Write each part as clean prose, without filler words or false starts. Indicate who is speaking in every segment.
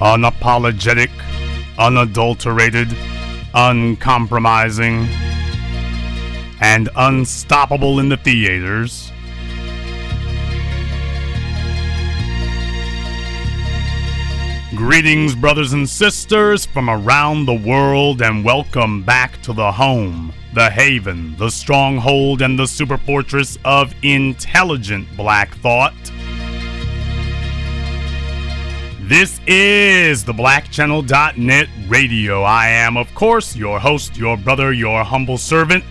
Speaker 1: unapologetic, unadulterated, uncompromising, and unstoppable in the theaters. Greetings, brothers and sisters from around the world, and welcome back to the home, the haven, the stronghold, and the super fortress of intelligent black thought. This is the blackchannel.net radio. I am, of course, your host, your brother, your humble servant,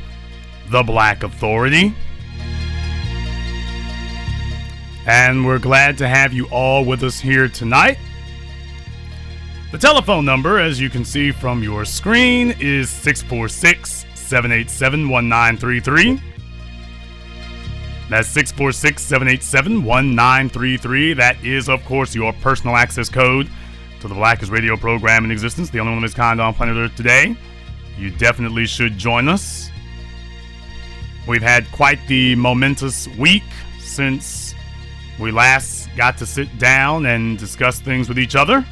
Speaker 1: the Black Authority. And we're glad to have you all with us here tonight. The telephone number, as you can see from your screen, is 646-787-1933. That's 646-787-1933. That is, of course, your personal access code to the blackest radio program in existence, the only one of its kind on planet Earth today. You definitely should join us. We've had quite the momentous week since we last got to sit down and discuss things with each other.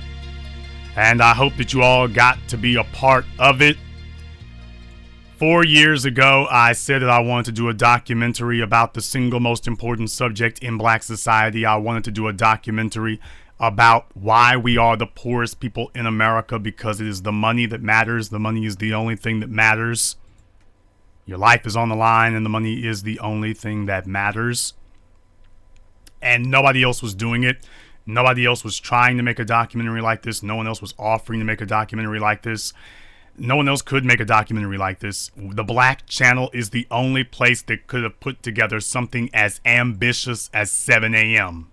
Speaker 1: And I hope that you all got to be a part of it. 4 years ago, I said that I wanted to do a documentary about the single most important subject in black society. I wanted to do a documentary about why we are the poorest people in America, because it is the money that matters. The money is the only thing that matters. Your life is on the line, and the money is the only thing that matters. And nobody else was doing it. Nobody else was trying to make a documentary like this. No one else was offering to make a documentary like this. No one else could make a documentary like this. The Black Channel is the only place that could have put together something as ambitious as 7 a.m.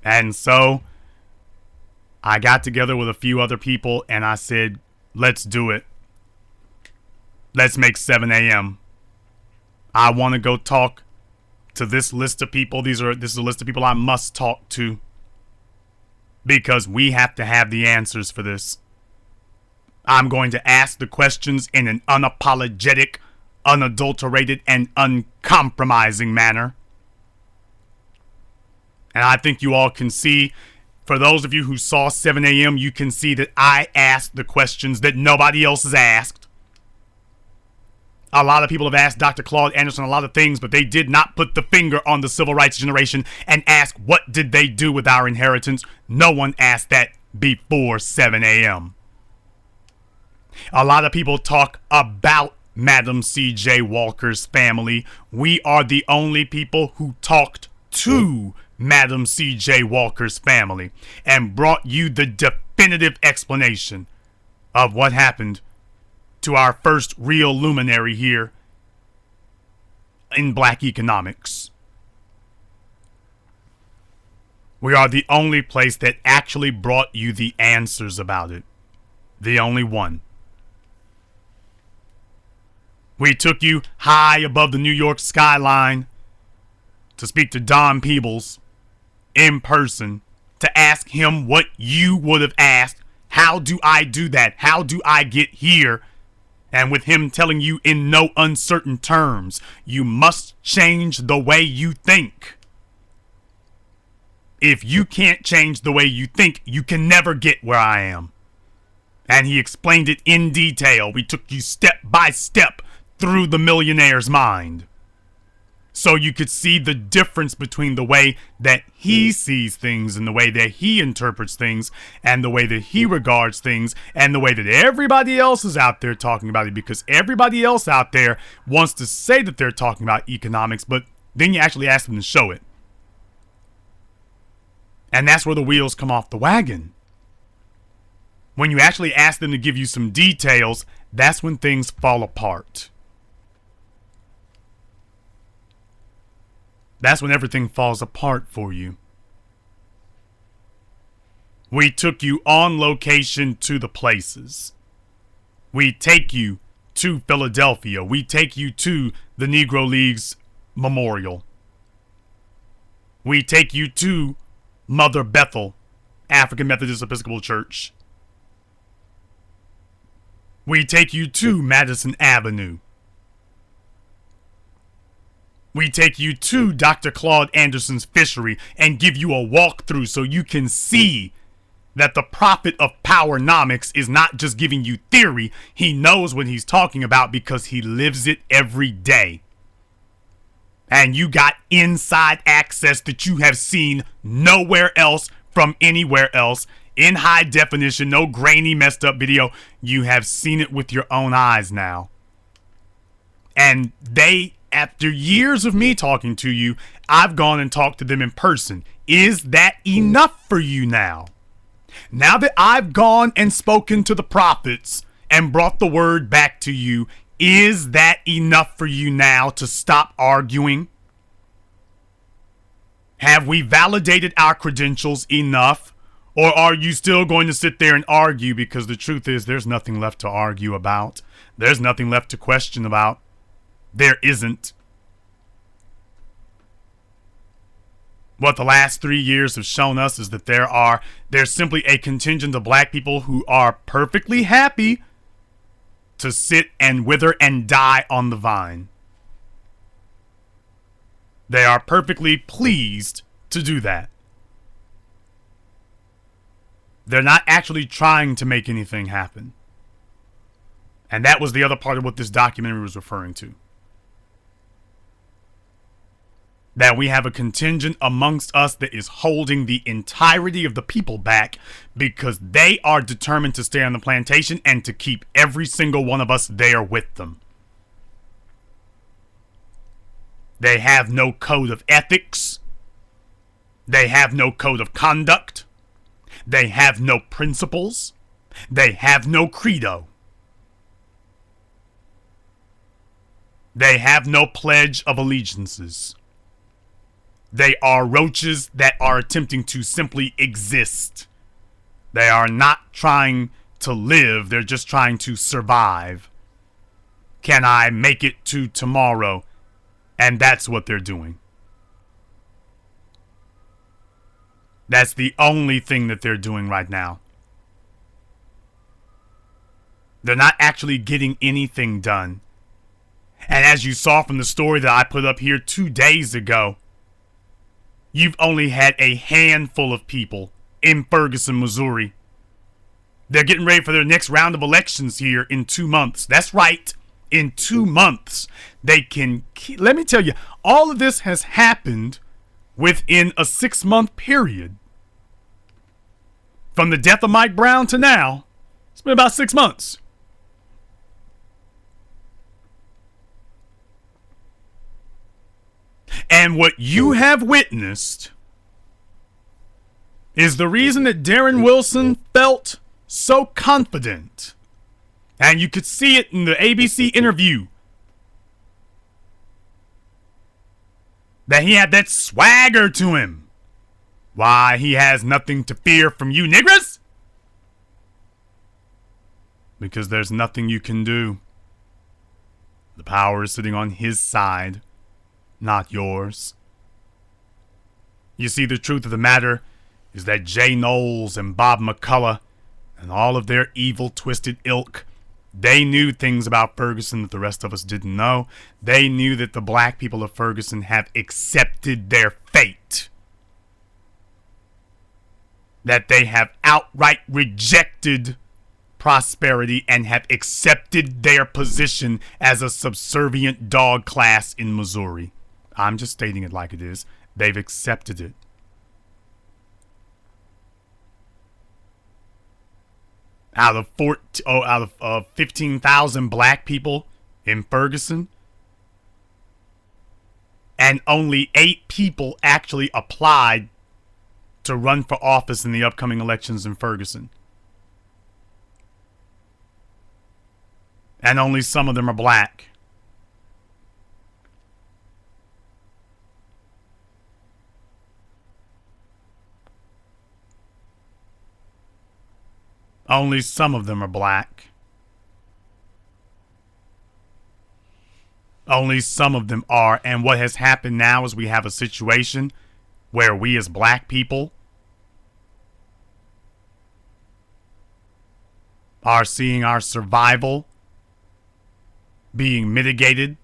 Speaker 1: And so I got together with a few other people and I said, let's do it. Let's make 7 a.m. I want to go talk to this list of people. This is a list of people I must talk to, because we have to have the answers for this. I'm going to ask the questions in an unapologetic, unadulterated, and uncompromising manner. And I think you all can see, for those of you who saw 7 a.m., you can see that I asked the questions that nobody else has asked. A lot of people have asked Dr. Claude Anderson a lot of things, but they did not put the finger on the civil rights generation and ask what did they do with our inheritance. No one asked that before 7 a.m. A lot of people talk about Madam C.J. Walker's family. We are the only people who talked to Madam C.J. Walker's family and brought you the definitive explanation of what happened to our first real luminary here in black economics. We are the only place that actually brought you the answers about it. The only one. We took you high above the New York skyline to speak to Don Peebles in person, to ask him what you would have asked. How do I do that? How do I get here? And with him telling you in no uncertain terms, you must change the way you think. If you can't change the way you think, you can never get where I am. And he explained it in detail. We took you step by step through the millionaire's mind, so you could see the difference between the way that he sees things and the way that he interprets things and the way that he regards things and the way that everybody else is out there talking about it, because everybody else out there wants to say that they're talking about economics, but then you actually ask them to show it. And that's where the wheels come off the wagon. When you actually ask them to give you some details, that's when things fall apart. That's when everything falls apart for you. We took you on location to the places. We take you to Philadelphia. We take you to the Negro League's Memorial. We take you to Mother Bethel African Methodist Episcopal Church. We take you to Madison Avenue. We take you to Dr. Claude Anderson's fishery and give you a walkthrough so you can see that the prophet of powernomics is not just giving you theory. He knows what he's talking about because he lives it every day. And you got inside access that you have seen nowhere else from anywhere else. In high definition, no grainy, messed up video. You have seen it with your own eyes now. And they, after years of me talking to you, I've gone and talked to them in person. Is that enough for you now? Now that I've gone and spoken to the prophets and brought the word back to you, is that enough for you now to stop arguing? Have we validated our credentials enough? Or are you still going to sit there and argue? Because the truth is, there's nothing left to argue about. There's nothing left to question about. There isn't. What the last 3 years have shown us is that there's simply a contingent of black people who are perfectly happy to sit and wither and die on the vine. They are perfectly pleased to do that. They're not actually trying to make anything happen. And that was the other part of what this documentary was referring to. That we have a contingent amongst us that is holding the entirety of the people back because they are determined to stay on the plantation and to keep every single one of us there with them. They have no code of ethics. They have no code of conduct. They have no principles. They have no credo. They have no pledge of allegiances. They are roaches that are attempting to simply exist. They are not trying to live, they're just trying to survive. Can I make it to tomorrow? And that's what they're doing. That's the only thing that they're doing right now. They're not actually getting anything done. And as you saw from the story that I put up here 2 days ago, you've only had a handful of people in Ferguson, Missouri. They're getting ready for their next round of elections here in 2 months. That's right. In 2 months, they can... Let me tell you, all of this has happened within a 6-month period. From the death of Mike Brown to now, it's been about 6 months. And what you have witnessed is the reason that Darren Wilson felt so confident. And you could see it in the ABC interview. That he had that swagger to him. Why, he has nothing to fear from you niggers. Because there's nothing you can do. The power is sitting on his side, not yours. You see, the truth of the matter is that Jay Knowles and Bob McCullough and all of their evil, twisted ilk, they knew things about Ferguson that the rest of us didn't know. They knew that the black people of Ferguson have accepted their fate. That they have outright rejected prosperity and have accepted their position as a subservient dog class in Missouri. I'm just stating it like it is. They've accepted it. Out of 15,000 black people in Ferguson, and only 8 people actually applied to run for office in the upcoming elections in Ferguson. And only some of them are black. Only some of them are black. Only some of them are. And what has happened now is we have a situation where we as black people are seeing our survival being mitigated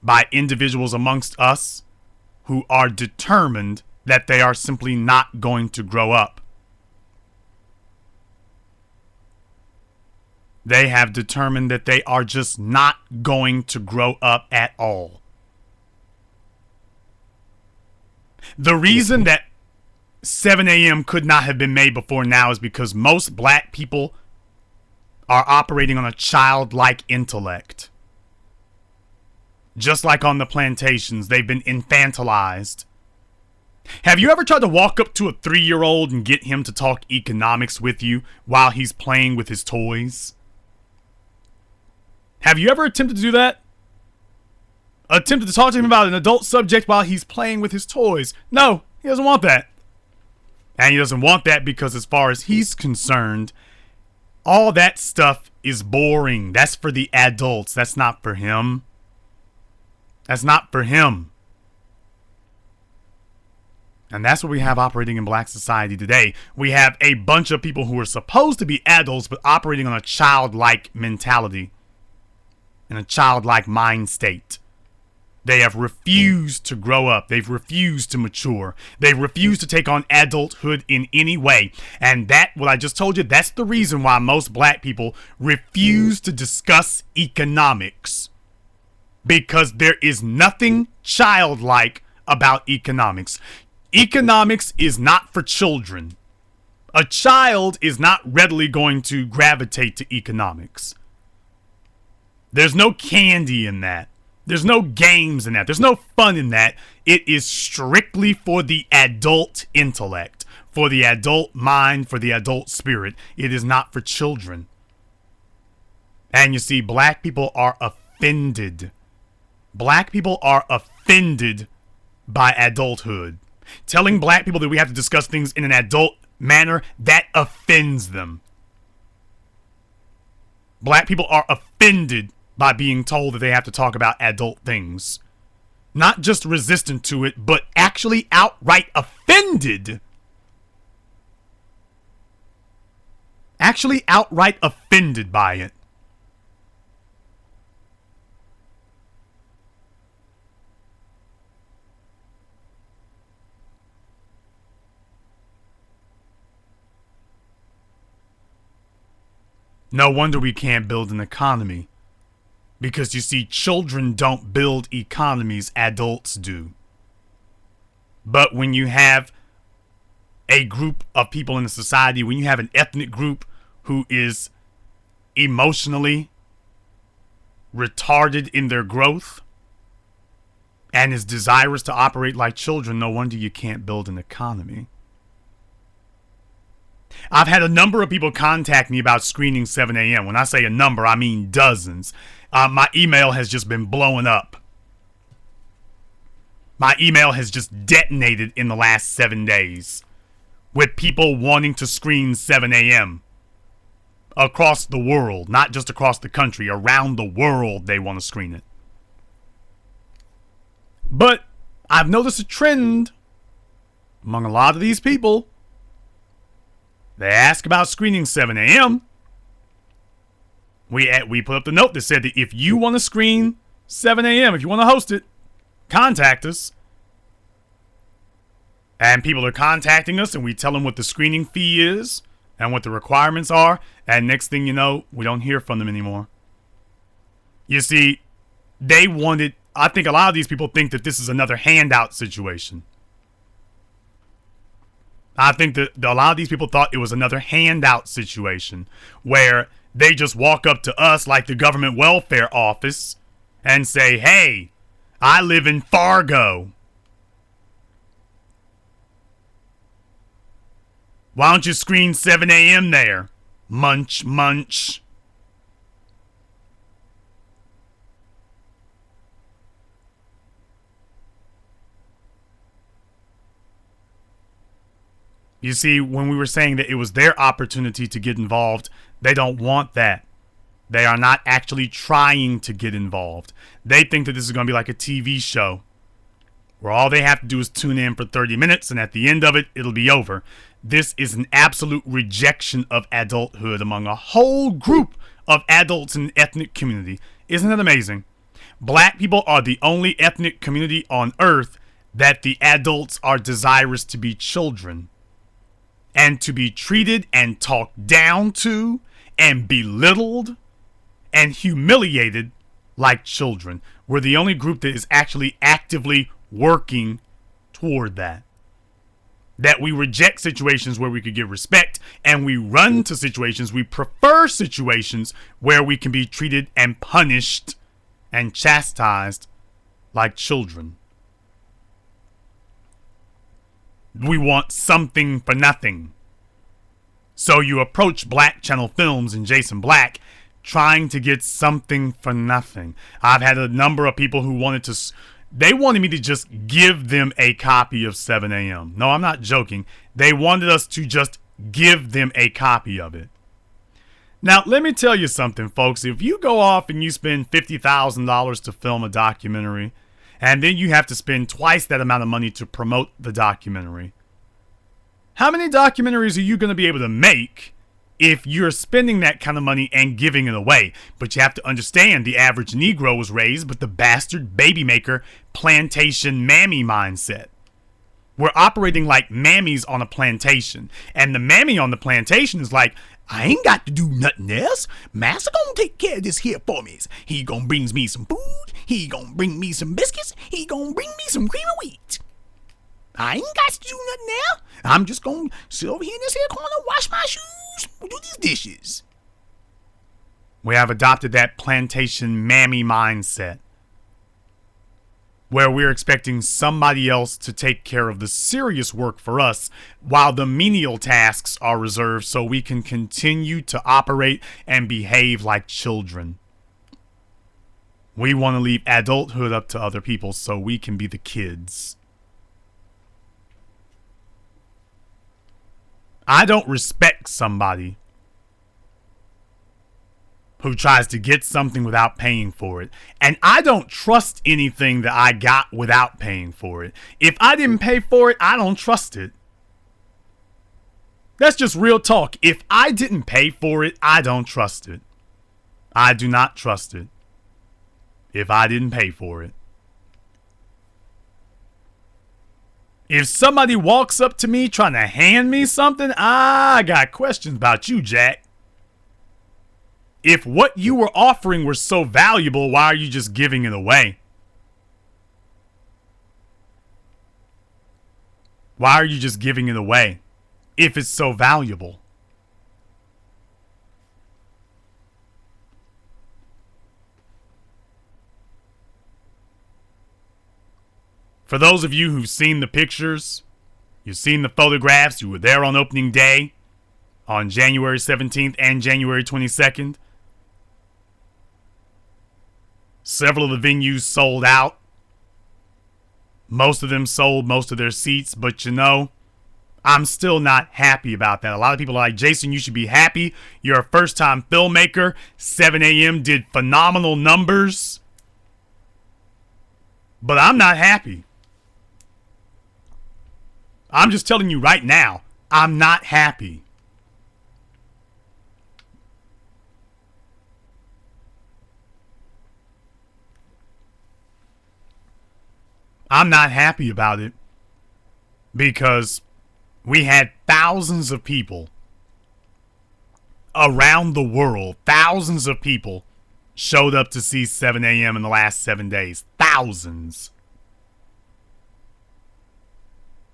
Speaker 1: by individuals amongst us who are determined that they are simply not going to grow up. They have determined that they are just not going to grow up at all. The reason that 7 a.m. could not have been made before now is because most black people are operating on a childlike intellect. Just like on the plantations, they've been infantilized. Have you ever tried to walk up to a 3-year-old and get him to talk economics with you while he's playing with his toys? Have you ever attempted to do that? Attempted to talk to him about an adult subject while he's playing with his toys? No, he doesn't want that. And he doesn't want that because as far as he's concerned, all that stuff is boring. That's for the adults. That's not for him. That's not for him. And that's what we have operating in black society today. We have a bunch of people who are supposed to be adults but operating on a childlike mentality, in a childlike mind state. They have refused to grow up. They've refused to mature. They've refused to take on adulthood in any way. And that, what I just told you, that's the reason why most black people refuse to discuss economics. Because there is nothing childlike about economics. Economics is not for children. A child is not readily going to gravitate to economics. There's no candy in that. There's no games in that. There's no fun in that. It is strictly for the adult intellect, for the adult mind, for the adult spirit. It is not for children. And you see, black people are offended. Black people are offended by adulthood. Telling black people that we have to discuss things in an adult manner, that offends them. Black people are offended by being told that they have to talk about adult things. Not just resistant to it, but actually outright offended. Actually outright offended by it. No wonder we can't build an economy. Because you see, children don't build economies, adults do. But when you have a group of people in a society, when you have an ethnic group who is emotionally retarded in their growth and is desirous to operate like children, no wonder you can't build an economy. I've had a number of people contact me about screening 7 a.m. When I say a number, I mean dozens. My email has just been blowing up. My email has just detonated in the last 7 days with people wanting to screen 7 a.m. across the world, not just across the country, around the world they want to screen it. But I've noticed a trend among a lot of these people. They ask about screening 7 a.m. We put up the note that said that if you want to screen 7 a.m., if you want to host it, contact us. And people are contacting us, and we tell them what the screening fee is and what the requirements are. And next thing you know, we don't hear from them anymore. You see, I think a lot of these people think that this is another handout situation. I think that a lot of these people thought it was another handout situation where they just walk up to us like the government welfare office and say, hey, I live in Fargo. Why don't you screen 7 a.m. there? Munch, munch. You see, when we were saying that it was their opportunity to get involved, they don't want that. They are not actually trying to get involved. They think that this is going to be like a TV show where all they have to do is tune in for 30 minutes and at the end of it, it'll be over. This is an absolute rejection of adulthood among a whole group of adults in the ethnic community. Isn't that amazing? Black people are the only ethnic community on earth that the adults are desirous to be children. And to be treated and talked down to and belittled and humiliated like children. We're the only group that is actually actively working toward that. That we reject situations where we could get respect, and we run to situations, we prefer situations where we can be treated and punished and chastised like children. We want something for nothing. So you approach Black Channel Films and Jason Black trying to get something for nothing. I've had a number of people who wanted me to just give them a copy of 7 a.m. No, I'm not joking. They wanted us to just give them a copy of it. Now, let me tell you something, folks. If you go off and you spend $50,000 to film a documentary, and then you have to spend twice that amount of money to promote the documentary, how many documentaries are you going to be able to make if you're spending that kind of money and giving it away? But you have to understand, the average Negro was raised with the bastard baby maker plantation mammy mindset. We're operating like mammies on a plantation. And the mammy on the plantation is like, I ain't got to do nothing else. Master gonna take care of this here for me. He gonna bring me some food. He gonna bring me some biscuits. He gonna bring me some cream of wheat. I ain't got to do nothing now. I'm just gonna sit over here in this here corner, wash my shoes, do these dishes. We have adopted that plantation mammy mindset, where we're expecting somebody else to take care of the serious work for us, while the menial tasks are reserved so we can continue to operate and behave like children. We want to leave adulthood up to other people so we can be the kids. I don't respect somebody who tries to get something without paying for it. And I don't trust anything that I got without paying for it. If I didn't pay for it, I don't trust it. That's just real talk. If I didn't pay for it, I don't trust it. I do not trust it if I didn't pay for it. If somebody walks up to me trying to hand me something, I got questions about you, Jack. If what you were offering were so valuable, why are you just giving it away? Why are you just giving it away if it's so valuable? For those of you who've seen the pictures, you've seen the photographs, you were there on opening day on January 17th and January 22nd. Several of the venues sold out. Most of them sold most of their seats, but you know, I'm still not happy about that. A lot of people are like, Jason, you should be happy. You're a first-time filmmaker. 7 a.m. did phenomenal numbers. But I'm not happy. I'm just telling you right now, I'm not happy. I'm not happy about it because we had thousands of people around the world, thousands of people showed up to see 7 a.m. in the last 7 days. Thousands.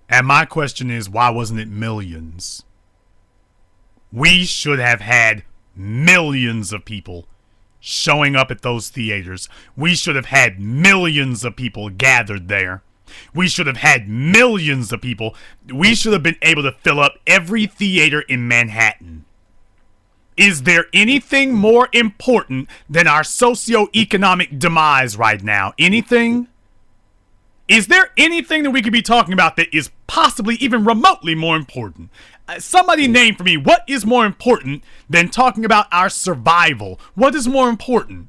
Speaker 1: And my question is, why wasn't it millions? We should have had millions of people showing up at those theaters. We should have had millions of people gathered there. We should have had millions of people. We should have been able to fill up every theater in Manhattan. Is there anything more important than our socioeconomic demise right now? Anything? Is there anything that we could be talking about that is possibly even remotely more important? Somebody name for me, what is more important than talking about our survival? What is more important?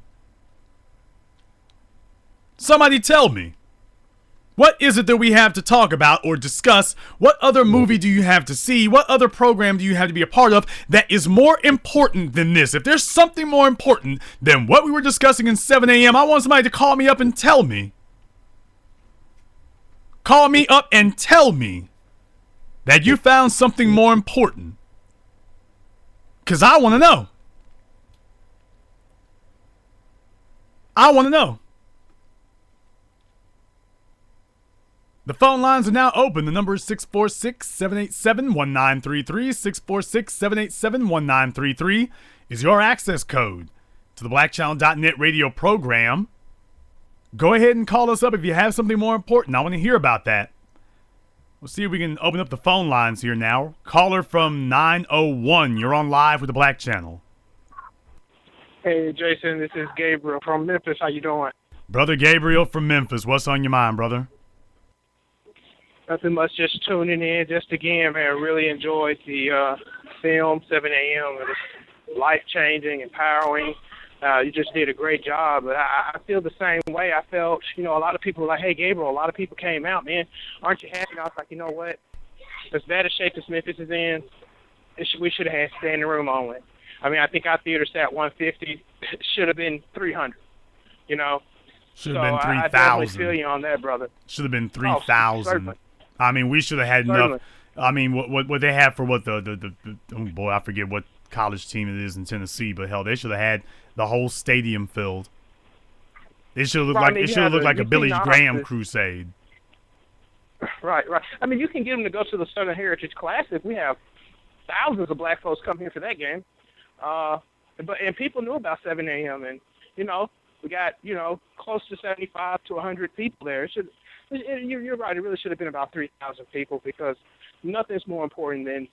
Speaker 1: Somebody tell me. What is it that we have to talk about or discuss? What other movie do you have to see? What other program do you have to be a part of that is more important than this? If there's something more important than what we were discussing in 7 a.m., I want somebody to call me up and tell me. Call me up and tell me that you found something more important. Because I want to know. I want to know. The phone lines are now open. The number is 646-787-1933. 646-787-1933 is your access code to the blackchannel.net radio program. Go ahead and call us up if you have something more important. I want to hear about that. We'll see if we can open up the phone lines here now. Caller from 901. You're on live with the Black Channel.
Speaker 2: Hey, Jason, this is Gabriel from Memphis. How you doing?
Speaker 1: Brother Gabriel from Memphis. What's on your mind, brother?
Speaker 2: Nothing much, just tuning in. Just again, man, really enjoyed the film 7 a.m. It was life-changing, empowering. You just did a great job. But I feel the same way. I felt, a lot of people were like, hey, Gabriel, a lot of people came out, man. Aren't you happy? I was like, you know what? As bad a shape as Memphis is in, we should have had standing room only. I mean, I think our theater sat 150. Should have been 300, Should have been 3,000. I definitely feel you on that, brother.
Speaker 1: Should have been 3,000.
Speaker 2: Oh,
Speaker 1: I mean, we should have had enough. I mean, what they had for what the oh boy, I forget what college team it is in Tennessee, but hell, they should have had the whole stadium filled. It should have looked like a Billy Graham crusade.
Speaker 2: Right. I mean, you can get them to go to the Southern Heritage Classic. We have thousands of black folks come here for that game. And people knew about 7 a.m. and we got close to 75 to 100 people there. You're right. It really should have been about 3,000 people because nothing's more important than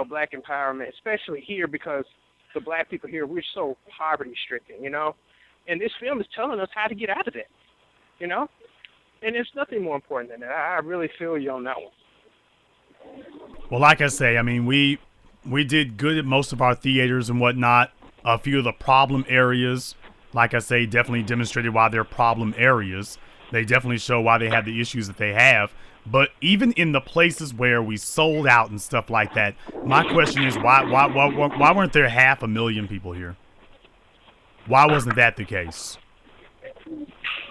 Speaker 2: black empowerment, especially here because the black people here we're so poverty stricken, and this film is telling us how to get out of it, and there's nothing more important than that. I really feel you on that one.
Speaker 1: Well, like I say, I mean we did good at most of our theaters and whatnot. A few of the problem areas, like I say, definitely demonstrated why they're problem areas. They definitely show why they have the issues that they have. But even in the places where we sold out and stuff like that, my question is why weren't there 500,000 people here? Why wasn't that the case?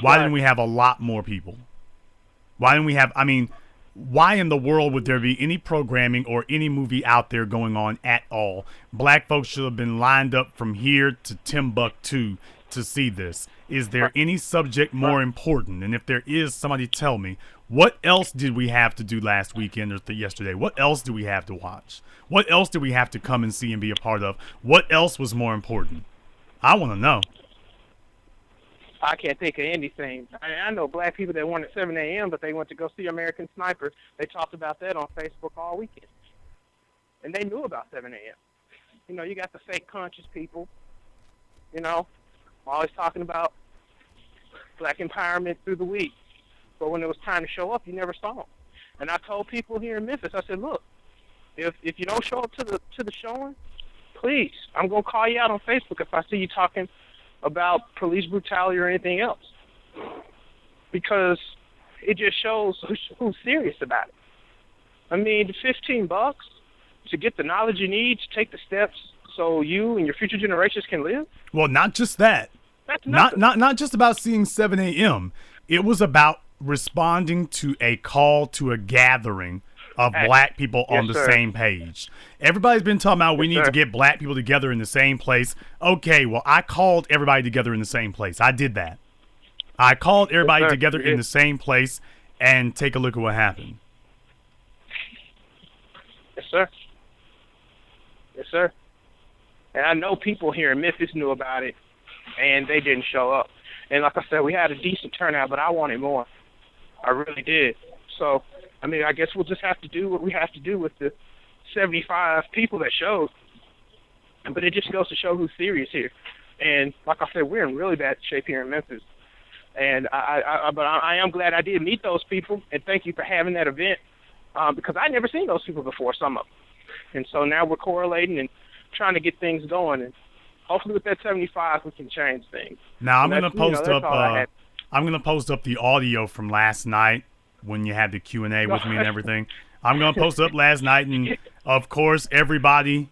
Speaker 1: Why didn't we have a lot more people? Why didn't we have, why in the world would there be any programming or any movie out there going on at all? Black folks should have been lined up from here to Timbuktu to see this. Is there any subject more important? And if there is, somebody tell me. What else did we have to do last weekend or yesterday? What else do we have to watch? What else do we have to come and see and be a part of? What else was more important? I want to know.
Speaker 2: I can't think of anything. I know black people that wanted 7 a.m., but they went to go see American Sniper. They talked about that on Facebook all weekend. And they knew about 7 a.m. You got the fake conscious people, always talking about black empowerment through the week. But when it was time to show up, you never saw them. And I told people here in Memphis, I said, look, if you don't show up to the showing, please, I'm going to call you out on Facebook if I see you talking about police brutality or anything else. Because it just shows who's serious about it. I mean, the $15 to get the knowledge you need to take the steps so you and your future generations can live.
Speaker 1: Well, not just that.
Speaker 2: That's
Speaker 1: not just about seeing 7 a.m. It was about responding to a call to a gathering of black people on the same page. Everybody's been talking about we need to get black people together in the same place. Okay, well, I called everybody together in the same place. I did that. I called everybody together in the same place, and take a look at what happened.
Speaker 2: Yes, sir. Yes, sir. And I know people here in Memphis knew about it, and they didn't show up. And like I said, we had a decent turnout, but I wanted more. I really did. So, I guess we'll just have to do what we have to do with the 75 people that showed. But it just goes to show who's serious here. And like I said, we're in really bad shape here in Memphis. And I am glad I did meet those people, and thank you for having that event because I'd never seen those people before, some of them. And so now we're correlating and trying to get things going. And hopefully with that 75, we can change things.
Speaker 1: Now I'm going to post up. I'm going to post up the audio from last night when you had the Q&A with me and everything. I'm going to post up last night, and of course, everybody,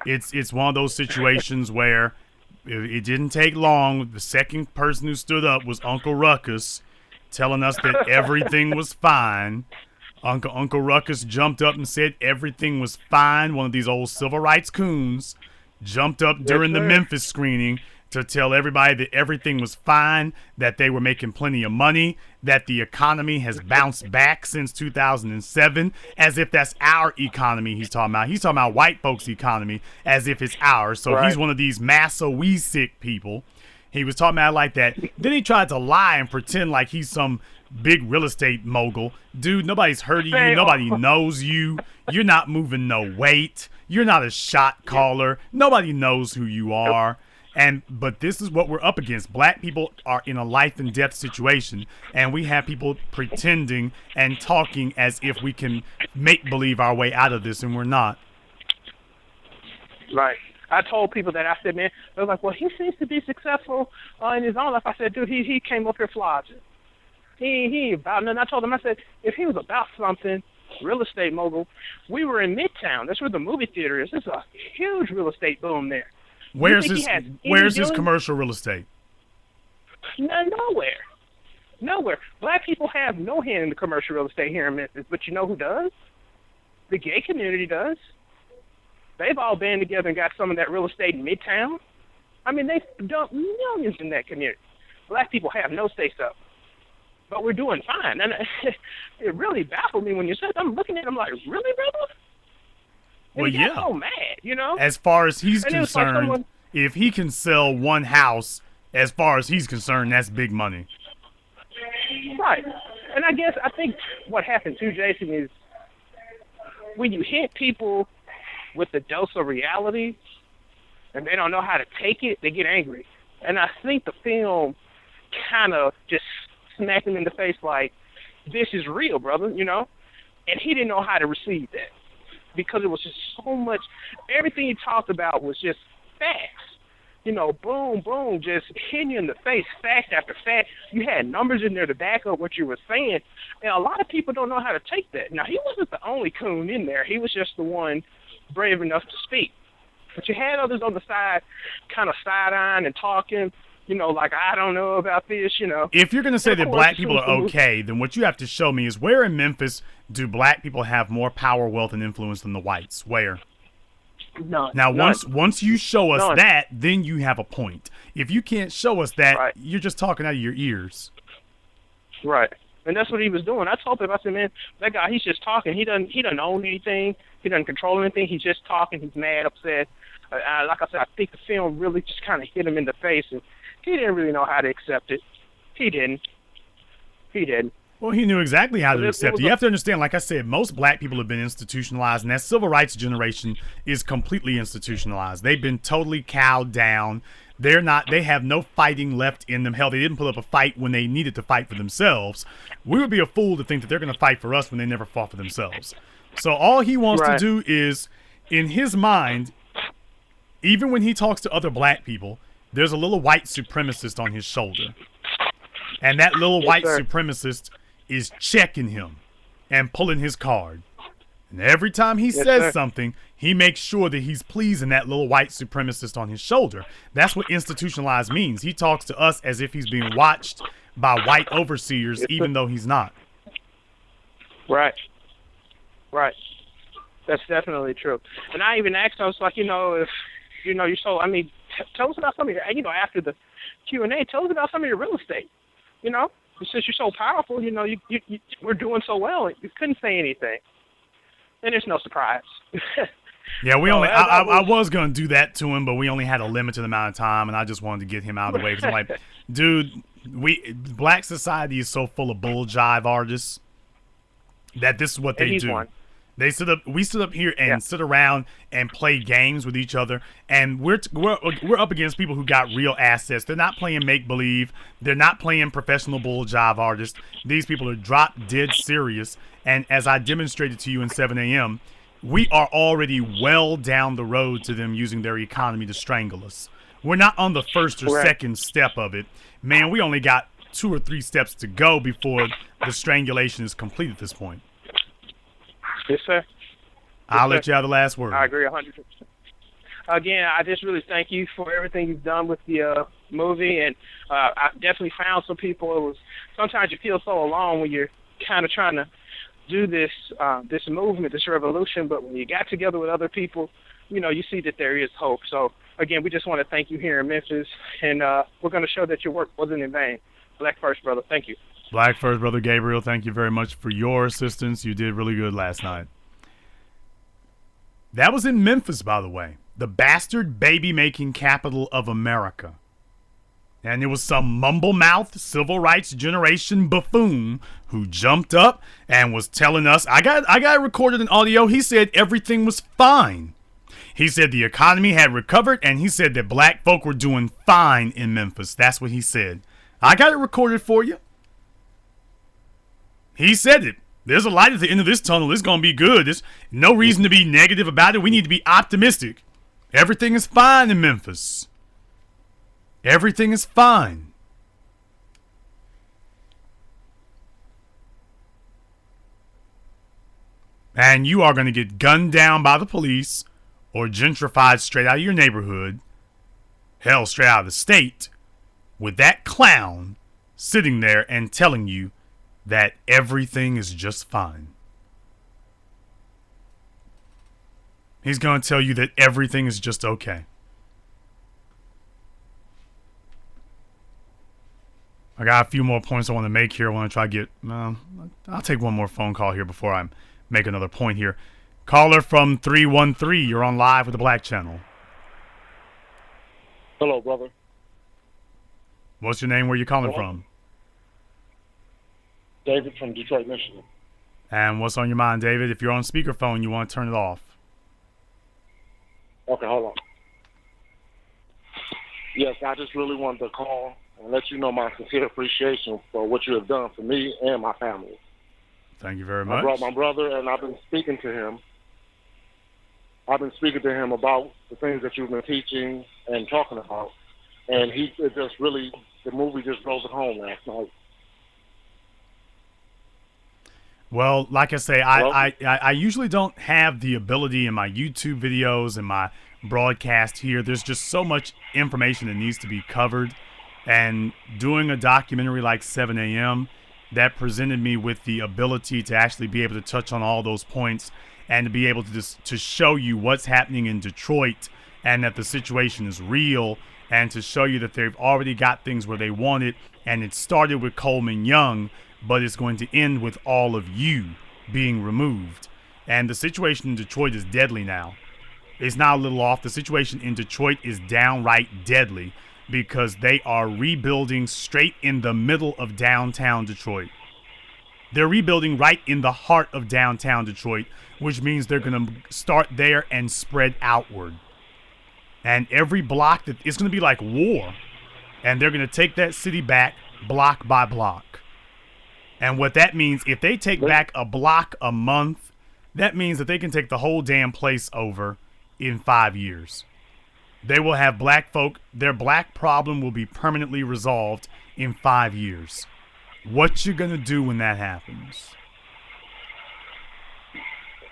Speaker 1: it's one of those situations where it didn't take long. The second person who stood up was Uncle Ruckus, telling us that everything was fine. Uncle Ruckus jumped up and said everything was fine. One of these old civil rights coons jumped up during the Memphis screening to tell everybody that everything was fine, that they were making plenty of money, that the economy has bounced back since 2007, as if that's our economy he's talking about. He's talking about white folks' economy as if it's ours. So he's one of these massa-we sick people. He was talking about it like that. Then he tried to lie and pretend like he's some big real estate mogul. Dude, nobody's heard of you. Nobody knows you. You're not moving no weight. You're not a shot caller. Nobody knows who you are. But this is what we're up against. Black people are in a life and death situation, and we have people pretending and talking as if we can make believe our way out of this, and we're not.
Speaker 2: Right. I told people that. I said, man, they were like, well, he seems to be successful in his own life. I said, dude, he came up here flogging. He about nothing. I told him, I said, if he was about something, real estate mogul, we were in Midtown. That's where the movie theater is. There's a huge real estate boom there.
Speaker 1: Where's his commercial real estate?
Speaker 2: Nowhere. Black people have no hand in the commercial real estate here in Memphis, but you know who does? The gay community does. They've all band together and got some of that real estate in Midtown. I mean, they've dumped millions in that community. Black people have no say-so. But we're doing fine. And it really baffled me when you said that. I'm looking at him like, really, brother? And
Speaker 1: well,
Speaker 2: he got so mad, you know?
Speaker 1: As far as he's
Speaker 2: and
Speaker 1: concerned,
Speaker 2: like
Speaker 1: if he can sell one house, as far as he's concerned, that's big money.
Speaker 2: Right. And I think what happened too, Jason, is when you hit people with a dose of reality and they don't know how to take it, they get angry. And I think the film kind of just smacked him in the face like, this is real, brother, you know? And he didn't know how to receive that because it was just so much, everything he talked about was just facts. You know, boom, boom, just hitting you in the face, fact after fact. You had numbers in there to back up what you were saying. And a lot of people don't know how to take that. Now, he wasn't the only coon in there. He was just the one brave enough to speak. But you had others on the side kind of side-eyeing and talking, you know, like, I don't know about this, you know.
Speaker 1: If you're going to say that black people are okay, then what you have to show me is where in Memphis do black people have more power, wealth, and influence than the whites? Where?
Speaker 2: None.
Speaker 1: Now, once you show us
Speaker 2: None.
Speaker 1: that, then you have a point. If you can't show us that,
Speaker 2: Right.
Speaker 1: you're just talking out of your ears.
Speaker 2: Right. And that's what he was doing. I told him, I said, man, that guy, he's just talking. He doesn't own anything. He doesn't control anything. He's just talking. He's mad, upset. Like I said, I think the film really just kind of hit him in the face, and he didn't really know how to accept it. He didn't.
Speaker 1: Well, he knew exactly how to accept it. You have to understand, like I said, most black people have been institutionalized, and that civil rights generation is completely institutionalized. They've been totally cowed down. They have no fighting left in them. Hell, they didn't put up a fight when they needed to fight for themselves. We would be a fool to think that they're going to fight for us when they never fought for themselves. So all he wants to do is, in his mind, even when he talks to other black people, there's a little white supremacist on his shoulder. And that little white supremacist is checking him and pulling his card. And every time he says something, he makes sure that he's pleasing that little white supremacist on his shoulder. That's what institutionalized means. He talks to us as if he's being watched by white overseers, even though he's not.
Speaker 2: Right. That's definitely true. And I even asked, I was like, if, you're so, tell us about some of your, after the Q&A, tell us about some of your real estate, Since you're so powerful, we're doing so well. You couldn't say anything. And there's no surprise.
Speaker 1: Yeah, I was going to do that to him, but we only had a limited amount of time, and I just wanted to get him out of the way. Because I'm like, dude, black society is so full of bull jive artists that this is what they do.
Speaker 2: One.
Speaker 1: We sit up here and sit around and play games with each other, and we're up against people who got real assets. They're not playing make believe. They're not playing professional bull jive artists. These people are drop dead serious. And as I demonstrated to you in 7 a.m., we are already well down the road to them using their economy to strangle us. We're not on the first or second step of it. Man, we only got 2 or 3 steps to go before the strangulation is complete at this point.
Speaker 2: Yes, sir.
Speaker 1: I'll let you have the last word.
Speaker 2: I agree 100%. Again, I just really thank you for everything you've done with the movie, and I definitely found some people. Sometimes you feel so alone when you're kind of trying to do this movement, this revolution. But when you got together with other people, you see that there is hope. So again, we just want to thank you here in Memphis, and we're going to show that your work wasn't in vain. Black first, brother. Thank you.
Speaker 1: Black first, Brother Gabriel. Thank you very much for your assistance. You did really good last night. That was in Memphis, by the way, the bastard baby-making capital of America. And there was some mumble-mouthed civil rights generation buffoon who jumped up and was telling us, I got it recorded in audio, he said everything was fine. He said the economy had recovered, and he said that black folk were doing fine in Memphis. That's what he said. I got it recorded for you. He said it. There's a light at the end of this tunnel. It's going to be good. There's no reason to be negative about it. We need to be optimistic. Everything is fine in Memphis. Everything is fine. And you are going to get gunned down by the police or gentrified straight out of your neighborhood. Hell, straight out of the state. With that clown sitting there and telling you that everything is just fine. He's going to tell you that everything is just okay. I got a few more points I want to make here. I want to try to get... I'll take one more phone call here before I make another point here. Caller from 313, you're on live with the Black Channel.
Speaker 3: Hello, brother.
Speaker 1: What's your name? Where you calling from?
Speaker 3: David from Detroit, Michigan.
Speaker 1: And what's on your mind, David? If you're on speakerphone, you want to turn it off.
Speaker 3: Okay, hold on. Yes, I just really wanted to call and let you know my sincere appreciation for what you have done for me and my family.
Speaker 1: Thank you very much.
Speaker 3: I brought my brother, and I've been speaking to him. I've been speaking to him about the things that you've been teaching and talking about. And the movie just drove it home last night.
Speaker 1: Well, like I say, I usually don't have the ability in my YouTube videos and my broadcast here. There's just so much information that needs to be covered. And doing a documentary like 7 a.m., that presented me with the ability to actually be able to touch on all those points and to be able to show you what's happening in Detroit and that the situation is real, and to show you that they've already got things where they want it. And it started with Coleman Young, but it's going to end with all of you being removed. And the situation in Detroit is deadly now. It's not a little off. The situation in Detroit is downright deadly because they are rebuilding straight in the middle of downtown Detroit. They're rebuilding right in the heart of downtown Detroit, which means they're going to start there and spread outward. And every block, it's going to be like war. And they're going to take that city back block by block. And what that means, if they take back a block a month, that means that they can take the whole damn place over in 5 years. They will have black folk, their black problem will be permanently resolved in 5 years. What you gonna do when that happens?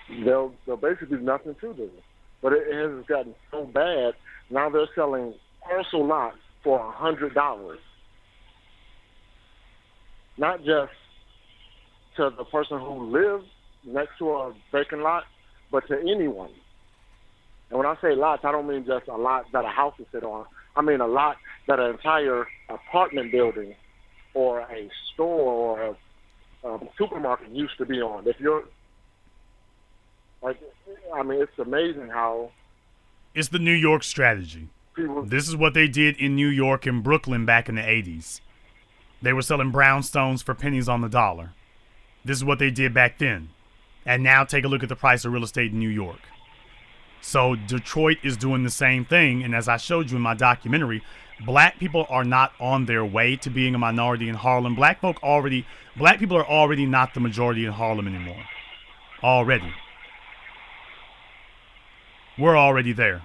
Speaker 3: They'll basically do nothing to them. But it has gotten so bad, now they're selling parcel lots for $100. Not just to the person who lives next to a vacant lot, but to anyone. And when I say lots, I don't mean just a lot that a house is sit on. I mean a lot that an entire apartment building or a store or a supermarket used to be on. If you're it's amazing how...
Speaker 1: It's the New York strategy. This is what they did in New York and Brooklyn back in the 80s. They were selling brownstones for pennies on the dollar. This is what they did back then. And now take a look at the price of real estate in New York. So Detroit is doing the same thing. And as I showed you in my documentary, black people are not on their way to being a minority in Harlem. Black people are already not the majority in Harlem anymore. Already. We're already there.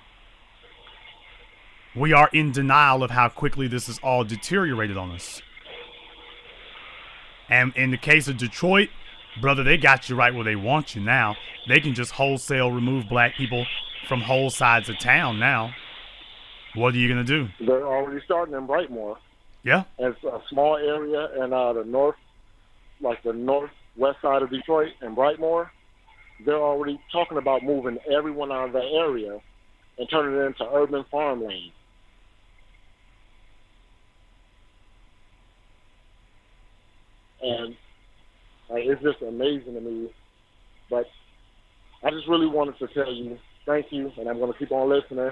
Speaker 1: We are in denial of how quickly this has all deteriorated on us. And in the case of Detroit, brother, they got you right where they want you now. They can just wholesale remove black people from whole sides of town now. What are you going to do?
Speaker 3: They're already starting in Brightmoor.
Speaker 1: Yeah.
Speaker 3: It's a small area in the north, like the north west side of Detroit and Brightmoor, they're already talking about moving everyone out of that area and turning it into urban farmland. And it's just amazing to me. But I just really wanted to tell you thank you, and I'm going to keep on listening,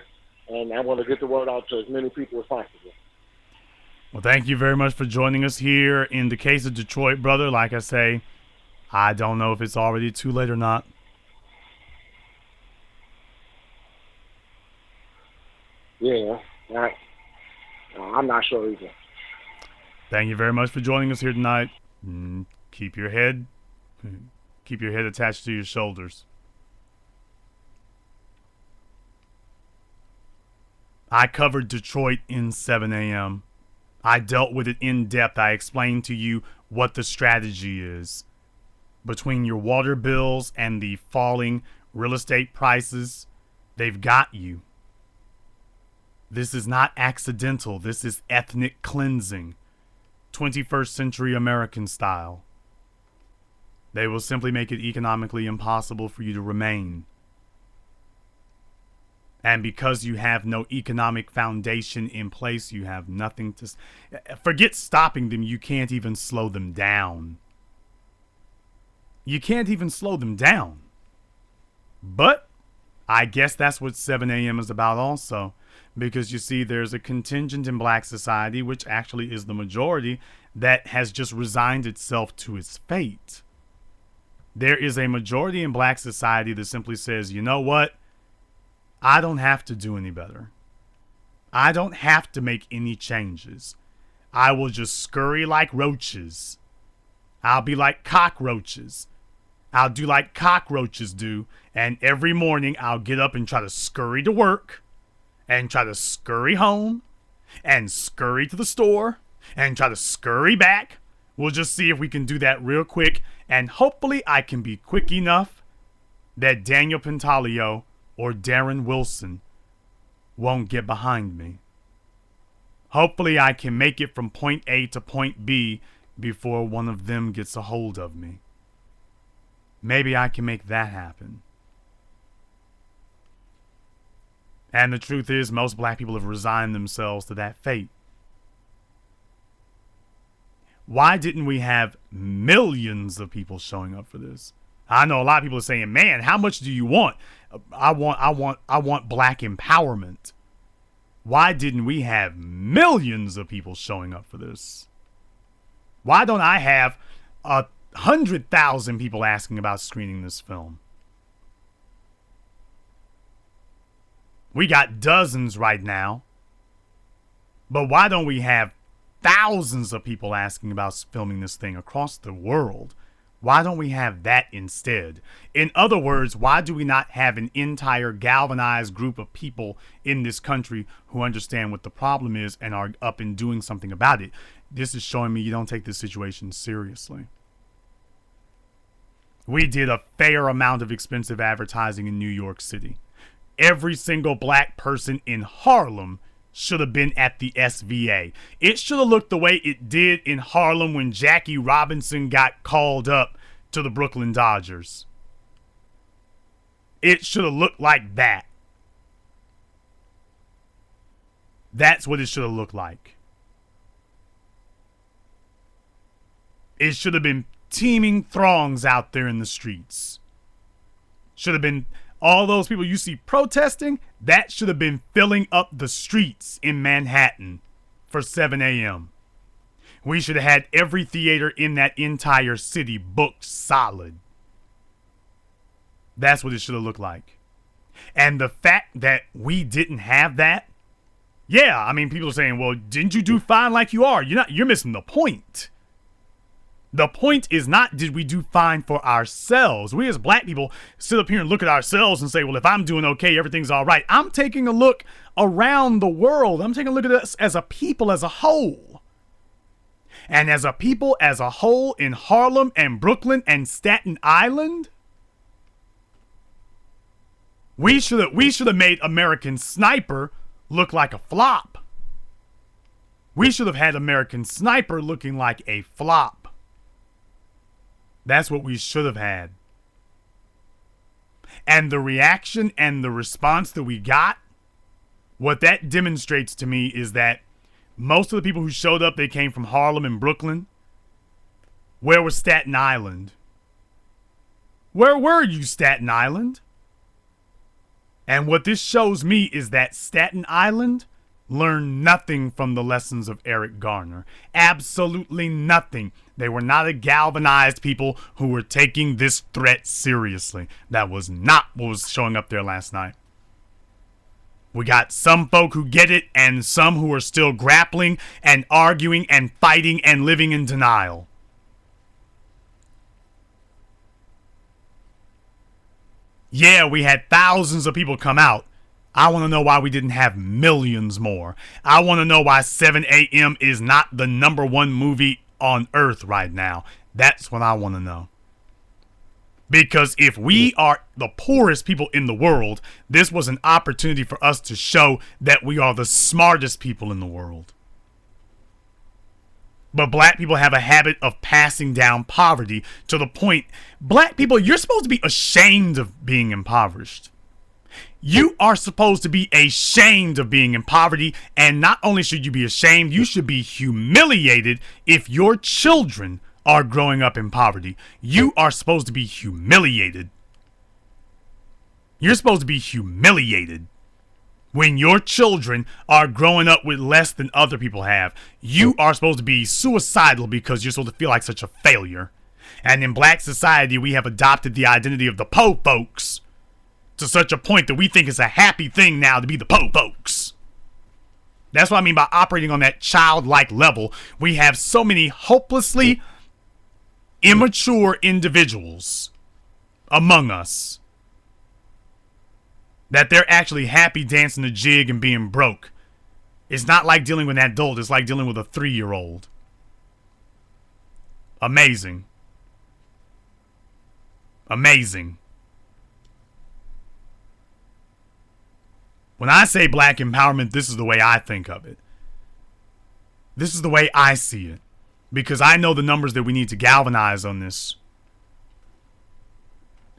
Speaker 3: and I'm going to get the word out to as many people as possible.
Speaker 1: Well, thank you very much for joining us here in the case of Detroit, brother. Like I say, I don't know if it's already too late or not.
Speaker 3: Yeah, I'm not sure either.
Speaker 1: Thank you very much for joining us here tonight. Keep your head attached to your shoulders. I covered Detroit in 7 a.m. I dealt with it in depth. I explained to you what the strategy is. Between your water bills and the falling real estate prices, they've got you. This is not accidental. This is ethnic cleansing. 21st century American style. They will simply make it economically impossible for you to remain. And because you have no economic foundation in place, you have nothing to... Forget stopping them, you can't even slow them down. You can't even slow them down. But I guess that's what 7 a.m. is about also. Because you see, there's a contingent in black society, which actually is the majority, that has just resigned itself to its fate. There is a majority in black society that simply says, you know what? I don't have to do any better. I don't have to make any changes. I will just scurry like roaches. I'll be like cockroaches. I'll do like cockroaches do, and every morning I'll get up and try to scurry to work, and try to scurry home, and scurry to the store, and try to scurry back. We'll just see if we can do that real quick, and hopefully I can be quick enough that Daniel Pantaleo or Darren Wilson won't get behind me. Hopefully I can make it from point A to point B before one of them gets a hold of me. Maybe I can make that happen. And the truth is, most black people have resigned themselves to that fate. Why didn't we have millions of people showing up for this? I know a lot of people are saying, man, how much do you want? I want black empowerment. Why didn't we have millions of people showing up for this? Why don't I have 100,000 people asking about screening this film? We got dozens right now. But why don't we have thousands of people asking about filming this thing across the world? Why don't we have that instead? In other words, why do we not have an entire galvanized group of people in this country who understand what the problem is and are up and doing something about it? This is showing me you don't take this situation seriously. We did a fair amount of expensive advertising in New York City. Every single black person in Harlem should have been at the SVA. It should have looked the way it did in Harlem when Jackie Robinson got called up to the Brooklyn Dodgers. It should have looked like that. That's what it should have looked like. It should have been teeming throngs out there in the streets. Should have been all those people you see protesting, that should have been filling up the streets in Manhattan for 7 a.m. We should have had every theater in that entire city booked solid. That's what it should have looked like. And the fact that we didn't have that, yeah, I mean, people are saying, well, didn't you do fine like you are? You're missing the point. The point is not, did we do fine for ourselves? We as black people sit up here and look at ourselves and say, well, if I'm doing okay, everything's all right. I'm taking a look around the world. I'm taking a look at us as a people as a whole. And as a people as a whole in Harlem and Brooklyn and Staten Island, we should have made American Sniper look like a flop. We should have had American Sniper looking like a flop. That's what we should have had. And the reaction and the response that we got, what that demonstrates to me is that most of the people who showed up, they came from Harlem and Brooklyn. Where was Staten Island? Where were you, Staten Island? And what this shows me is that Staten Island learned nothing from the lessons of Eric Garner. Absolutely nothing. They were not a galvanized people who were taking this threat seriously. That was not what was showing up there last night. We got some folk who get it and some who are still grappling and arguing and fighting and living in denial. Yeah, we had thousands of people come out. I want to know why we didn't have millions more. I want to know why 7 a.m. is not the #1 movie on earth right now. That's what I want to know. Because if we are the poorest people in the world, this was an opportunity for us to show that we are the smartest people in the world. But black people have a habit of passing down poverty to the point, black people, you're supposed to be ashamed of being impoverished. You are supposed to be ashamed of being in poverty, and not only should you be ashamed, you should be humiliated if your children are growing up in poverty. You are supposed to be humiliated. You're supposed to be humiliated when your children are growing up with less than other people have. You are supposed to be suicidal because you're supposed to feel like such a failure. And in black society, we have adopted the identity of the po folks to such a point that we think it's a happy thing now to be the po folks. That's what I mean by operating on that childlike level. We have so many hopelessly immature individuals among us that they're actually happy dancing the jig and being broke. It's not like dealing with an adult. It's like dealing with a 3-year-old. Amazing. Amazing. When I say black empowerment, this is the way I think of it. This is the way I see it. Because I know the numbers that we need to galvanize on this.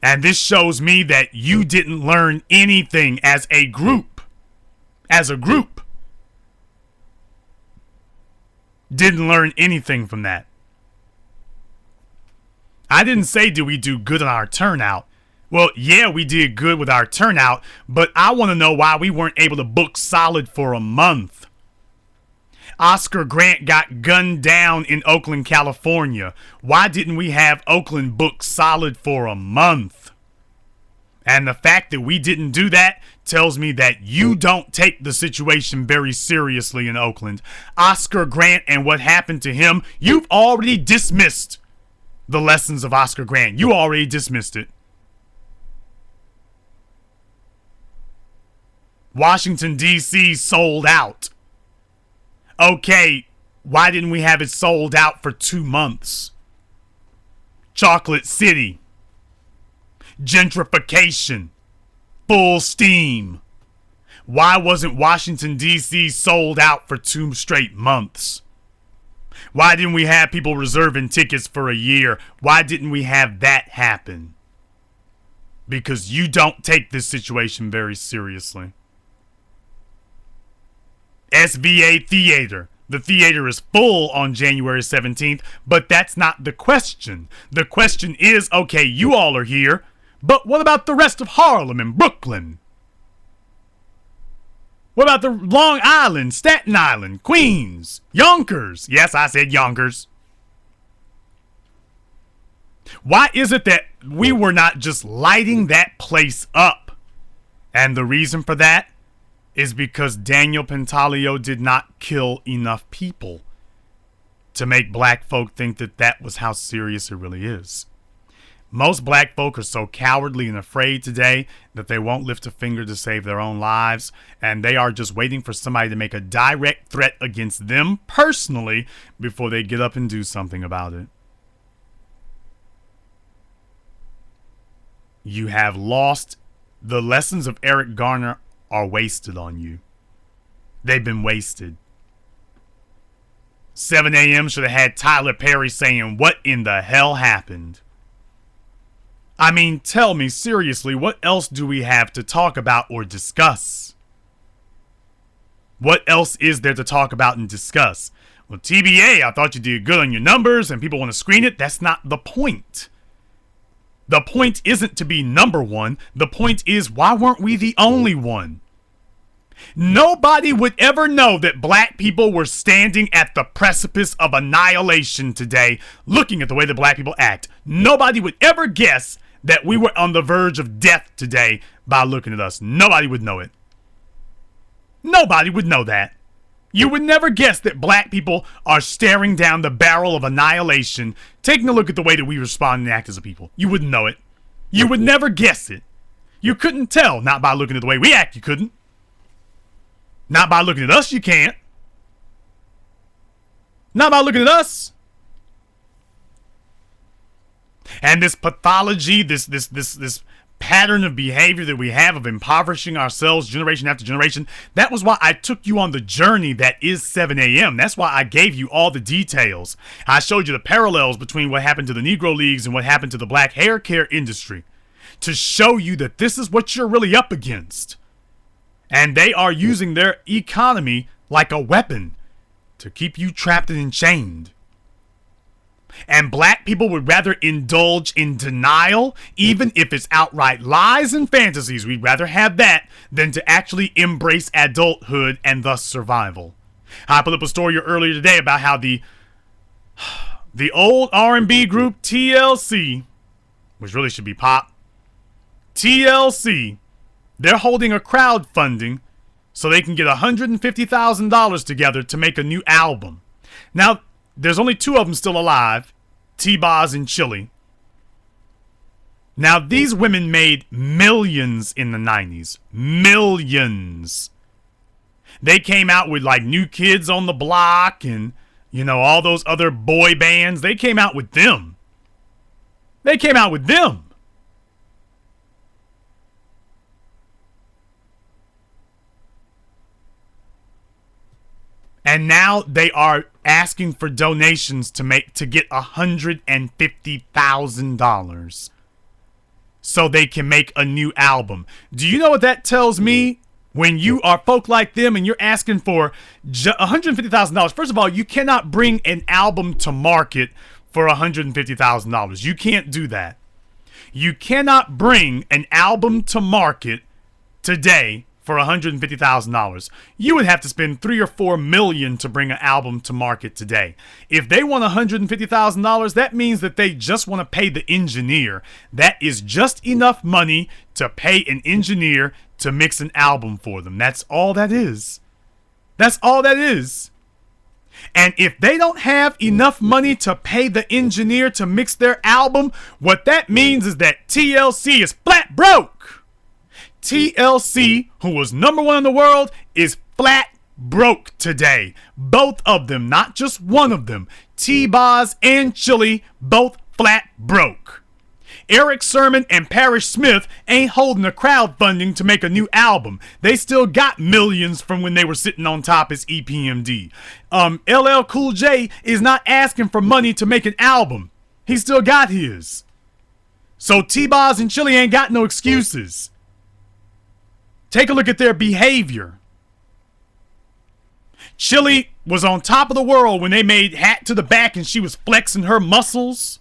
Speaker 1: And this shows me that you didn't learn anything as a group. As a group. Didn't learn anything from that. I didn't say did we do good on our turnout. Well, yeah, we did good with our turnout, but I want to know why we weren't able to book solid for a month. Oscar Grant got gunned down in Oakland, California. Why didn't we have Oakland booked solid for a month? And the fact that we didn't do that tells me that you don't take the situation very seriously in Oakland. Oscar Grant and what happened to him, you've already dismissed the lessons of Oscar Grant. You already dismissed it. Washington, D.C. sold out. Okay, why didn't we have it sold out for 2 months? Chocolate City. Gentrification. Full steam. Why wasn't Washington, D.C. sold out for 2 straight months? Why didn't we have people reserving tickets for a year? Why didn't we have that happen? Because you don't take this situation very seriously. SVA Theater. The theater is full on January 17th, but that's not the question. The question is, okay, you all are here, but what about the rest of Harlem and Brooklyn? What about the Long Island, Staten Island, Queens, Yonkers? Yes, I said Yonkers. Why is it that we were not just lighting that place up? And the reason for that is because Daniel Pantaleo did not kill enough people to make black folk think that that was how serious it really is. Most black folk are so cowardly and afraid today that they won't lift a finger to save their own lives, and they are just waiting for somebody to make a direct threat against them personally before they get up and do something about it. You have lost. The lessons of Eric Garner are wasted on you. They've been wasted. 7 a.m. should have had Tyler Perry saying, "What in the hell happened?" I mean, tell me seriously, what else do we have to talk about or discuss? What else is there to talk about and discuss? Well, TBA, I thought you did good on your numbers and people want to screen it. That's not the point. The point isn't to be number one. The point is, why weren't we the only one? Nobody would ever know that black people were standing at the precipice of annihilation today, looking at the way that black people act. Nobody would ever guess that we were on the verge of death today by looking at us. Nobody would know it. Nobody would know that. You would never guess that black people are staring down the barrel of annihilation, taking a look at the way that we respond and act as a people. You wouldn't know it. You would never guess it. You couldn't tell, not by looking at the way we act, you couldn't. Not by looking at us, you can't. Not by looking at us. And this pathology, this pattern of behavior that we have of impoverishing ourselves generation after generation, that was why I took you on the journey that is 7 a.m. That's why I gave you all the details. I showed you the parallels between what happened to the Negro Leagues and what happened to the black hair care industry to show you that this is what you're really up against. And they are using their economy like a weapon to keep you trapped and enchained. And black people would rather indulge in denial, even if it's outright lies and fantasies. We'd rather have that than to actually embrace adulthood and thus survival. I put up a story earlier today about how the old R&B group TLC, which really should be pop, TLC, they're holding a crowdfunding so they can get $150,000 together to make a new album. Now, there's only two of them still alive, T-Boz and Chili. Now, these women made millions in the 90s. Millions. They came out with like New Kids on the Block and, you know, all those other boy bands. They came out with them. They came out with them. And now they are asking for donations to get $150,000 so they can make a new album. Do you know what that tells me? When you are folk like them and you're asking for $150,000, first of all, you cannot bring an album to market for $150,000. You can't do that. You cannot bring an album to market today for $150,000. You would have to spend $3 or $4 million to bring an album to market today. If they want $150,000, that means that they just want to pay the engineer. That is just enough money to pay an engineer to mix an album for them. That's all that is. That's all that is. And if they don't have enough money to pay the engineer to mix their album, what that means is that TLC is flat broke. TLC, who was number one in the world, is flat broke today. Both of them, not just one of them. T-Boz and Chili, both flat broke. Eric Sermon and Parrish Smith ain't holding a crowdfunding to make a new album. They still got millions from when they were sitting on top as EPMD. LL Cool J is not asking for money to make an album. He still got his. So T-Boz and Chili ain't got no excuses. Take a look at their behavior. Chili was on top of the world when they made Hat to the Back and she was flexing her muscles.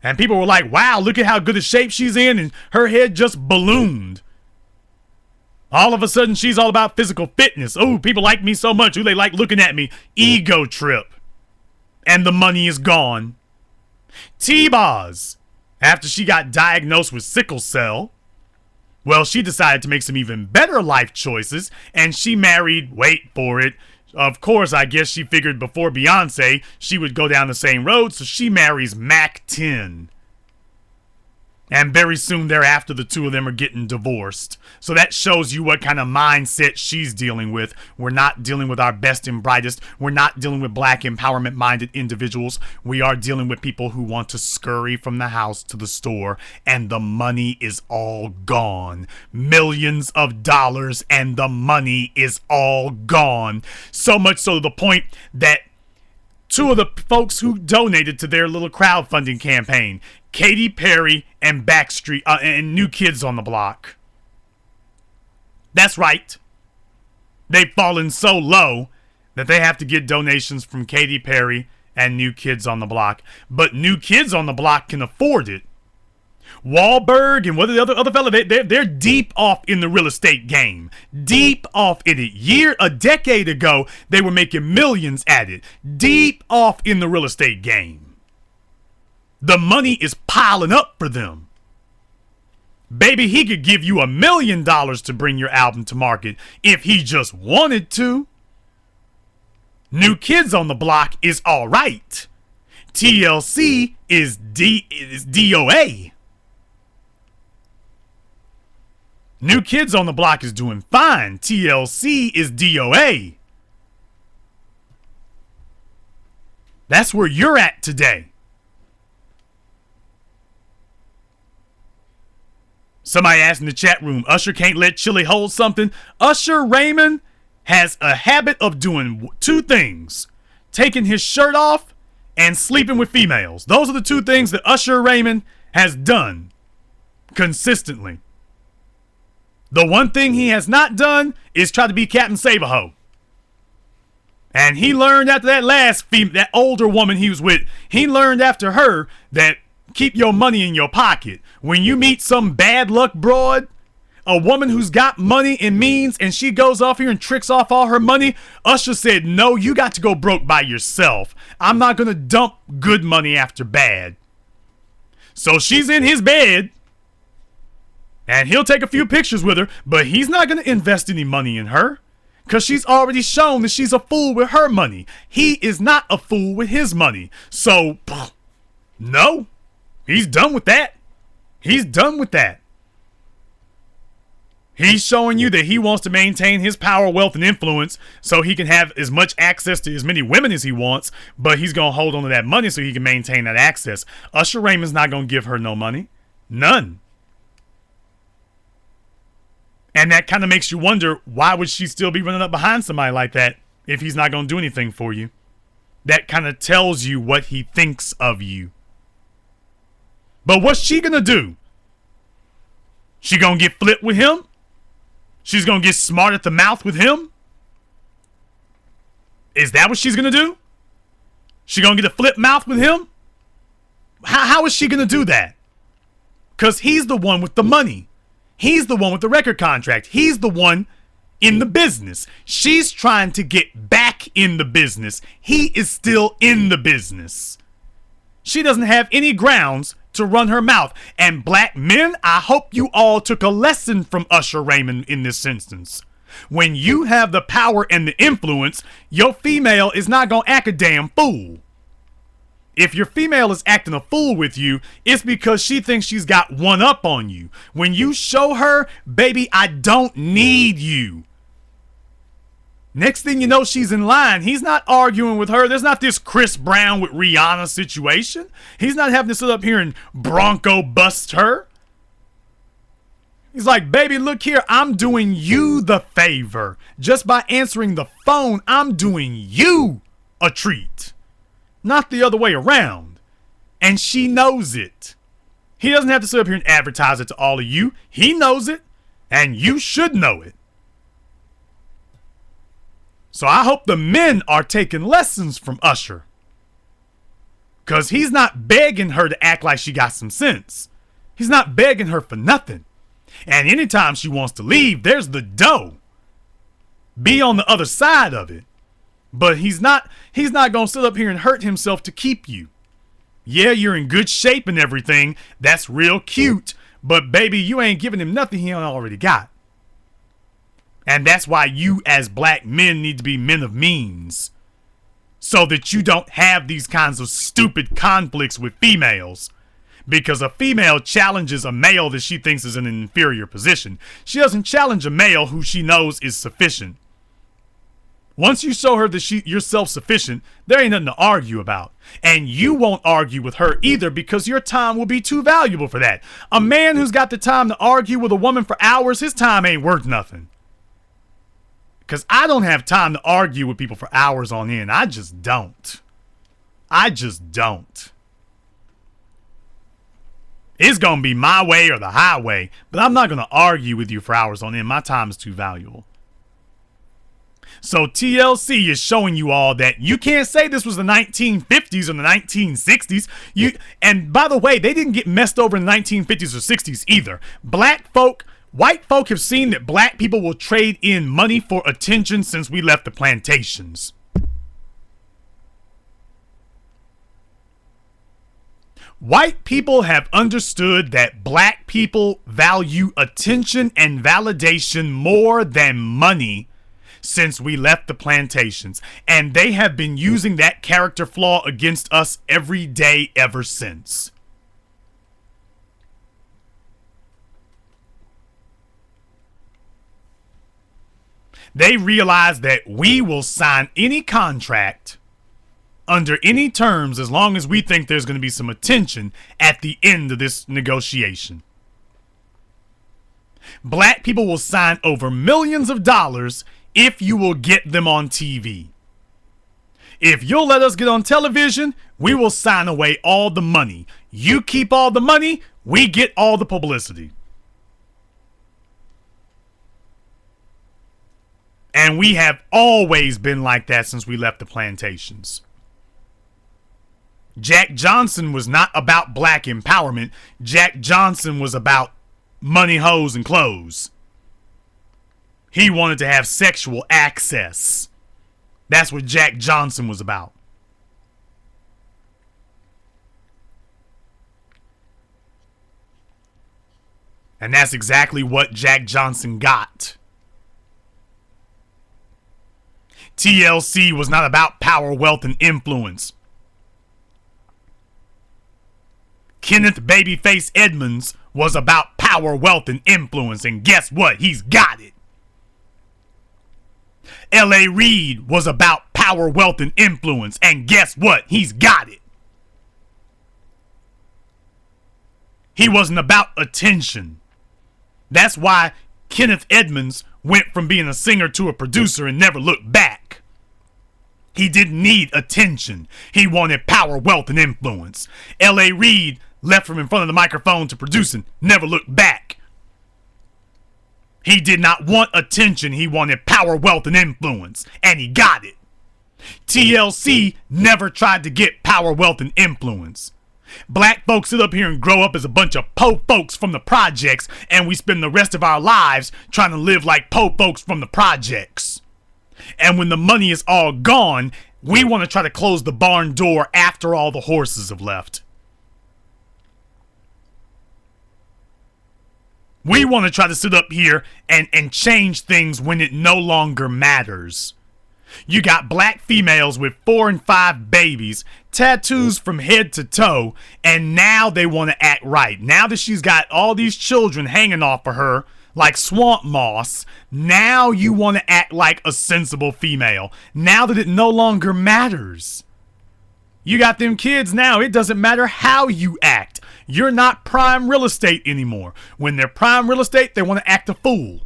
Speaker 1: And people were like, wow, look at how good a shape she's in. And her head just ballooned. All of a sudden, she's all about physical fitness. Oh, people like me so much. Ooh, they like looking at me. Ego trip. And the money is gone. T-Boz, after she got diagnosed with sickle cell, well, she decided to make some even better life choices, and she married, wait for it, of course, I guess she figured before Beyonce, she would go down the same road, so she marries Mac 10. And very soon thereafter, the two of them are getting divorced. So that shows you what kind of mindset she's dealing with. We're not dealing with our best and brightest. We're not dealing with black empowerment-minded individuals. We are dealing with people who want to scurry from the house to the store, and the money is all gone. Millions of dollars, and the money is all gone. So much so to the point that two of the folks who donated to their little crowdfunding campaign Katy Perry and Backstreet and New Kids on the Block. That's right. They've fallen so low that they have to get donations from Katy Perry and New Kids on the Block. But New Kids on the Block can afford it. Wahlberg and what are the other fella, they're deep off in the real estate game. Deep off in it. A decade ago, they were making millions at it. Deep off in the real estate game. The money is piling up for them. Baby, he could give you $1 million to bring your album to market if he just wanted to. New Kids on the Block is all right. TLC is DOA. New Kids on the Block is doing fine. TLC is DOA. That's where you're at today. Somebody asked in the chat room, Usher can't let Chili hold something. Usher Raymond has a habit of doing two things. Taking his shirt off and sleeping with females. Those are the two things that Usher Raymond has done consistently. The one thing he has not done is try to be Captain Save-A-Ho. And he learned after that older woman he was with, he learned after her that keep your money in your pocket. When you meet some bad luck broad, a woman who's got money and means, and she goes off here and tricks off all her money, Usher said, no, you got to go broke by yourself. I'm not going to dump good money after bad. So she's in his bed, and he'll take a few pictures with her, but he's not going to invest any money in her because she's already shown that she's a fool with her money. He is not a fool with his money. So, no, he's done with that. He's done with that. He's showing you that he wants to maintain his power, wealth, and influence so he can have as much access to as many women as he wants, but he's going to hold on to that money so he can maintain that access. Usher Raymond's not going to give her no money. None. And that kind of makes you wonder, why would she still be running up behind somebody like that if he's not going to do anything for you? That kind of tells you what he thinks of you. But what's she going to do? She going to get flipped with him? She's going to get smart at the mouth with him? Is that what she's going to do? She going to get a flip mouth with him? How is she going to do that? Because he's the one with the money. He's the one with the record contract. He's the one in the business. She's trying to get back in the business. He is still in the business. She doesn't have any grounds to run her mouth. And black men, I hope you all took a lesson from Usher Raymond in this instance. When you have the power and the influence, your female is not going to act a damn fool. If your female is acting a fool with you, it's because she thinks she's got one up on you. When you show her, baby, I don't need you. Next thing you know, she's in line. He's not arguing with her. There's not this Chris Brown with Rihanna situation. He's not having to sit up here and Bronco bust her. He's like, baby, look here. I'm doing you the favor. Just by answering the phone, I'm doing you a treat. Not the other way around. And she knows it. He doesn't have to sit up here and advertise it to all of you. He knows it. And you should know it. So I hope the men are taking lessons from Usher. Because he's not begging her to act like she got some sense. He's not begging her for nothing. And anytime she wants to leave, there's the dough. Be on the other side of it. But he's not going to sit up here and hurt himself to keep you. Yeah, you're in good shape and everything. That's real cute. But baby, you ain't giving him nothing he already got. And that's why you as black men need to be men of means. So that you don't have these kinds of stupid conflicts with females. Because a female challenges a male that she thinks is in an inferior position. She doesn't challenge a male who she knows is sufficient. Once you show her that you're self-sufficient, there ain't nothing to argue about. And you won't argue with her either because your time will be too valuable for that. A man who's got the time to argue with a woman for hours, his time ain't worth nothing. Because I don't have time to argue with people for hours on end. I just don't. It's going to be my way or the highway, but I'm not going to argue with you for hours on end. My time is too valuable. So TLC is showing you all that you can't say this was the 1950s or the 1960s. And by the way, they didn't get messed over in the 1950s or 60s either. White folk have seen that black people will trade in money for attention since we left the plantations. White people have understood that black people value attention and validation more than money since we left the plantations, and they have been using that character flaw against us every day ever since. They realize that we will sign any contract under any terms as long as we think there's going to be some attention at the end of this negotiation. Black people will sign over millions of dollars if you will get them on TV. If you'll let us get on television, we will sign away all the money. You keep all the money, we get all the publicity. And we have always been like that since we left the plantations. Jack Johnson was not about black empowerment. Jack Johnson was about money, hoes, and clothes. He wanted to have sexual access. That's what Jack Johnson was about. And that's exactly what Jack Johnson got. TLC was not about power, wealth, and influence. Kenneth Babyface Edmonds was about power, wealth, and influence. And guess what? He's got it. L.A. Reid was about power, wealth, and influence. And guess what? He's got it. He wasn't about attention. That's why Kenneth Edmonds went from being a singer to a producer and never looked back. He didn't need attention. He wanted power, wealth, and influence. L.A. Reid left from in front of the microphone to producing, never looked back. He did not want attention. He wanted power, wealth, and influence. And he got it. TLC never tried to get power, wealth, and influence. Black folks sit up here and grow up as a bunch of po folks from the projects, and we spend the rest of our lives trying to live like po folks from the projects. And when the money is all gone, we want to try to close the barn door after all the horses have left. We want to try to sit up here and change things when it no longer matters. You got black females with 4 and 5 babies, tattoos from head to toe, and now they want to act right. Now that she's got all these children hanging off of her like swamp moss, now you want to act like a sensible female. Now that it no longer matters. You got them kids now, it doesn't matter how you act. You're not prime real estate anymore. When they're prime real estate, they want to act a fool.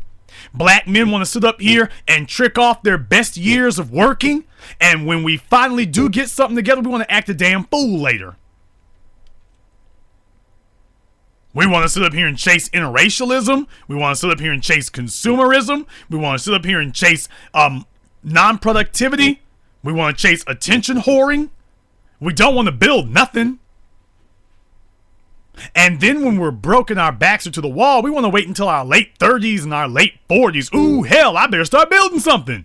Speaker 1: Black men want to sit up here and trick off their best years of working, and when we finally do get something together, we want to act a damn fool later. We want to sit up here and chase interracialism. We want to sit up here and chase consumerism. We want to sit up here and chase non-productivity. We want to chase attention whoring. We don't want to build nothing. And then when we're broke and our backs are to the wall, we want to wait until our late 30s and our late 40s. Ooh, hell, I better start building something.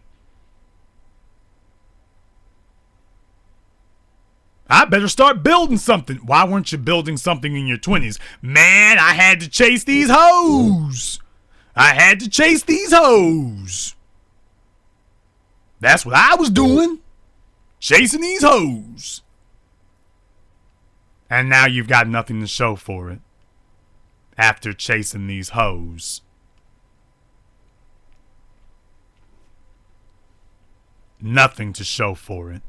Speaker 1: I better start building something. Why weren't you building something in your 20s? Man, I had to chase these hoes. I had to chase these hoes. That's what I was doing. Chasing these hoes. And now you've got nothing to show for it after chasing these hoes. Nothing to show for it.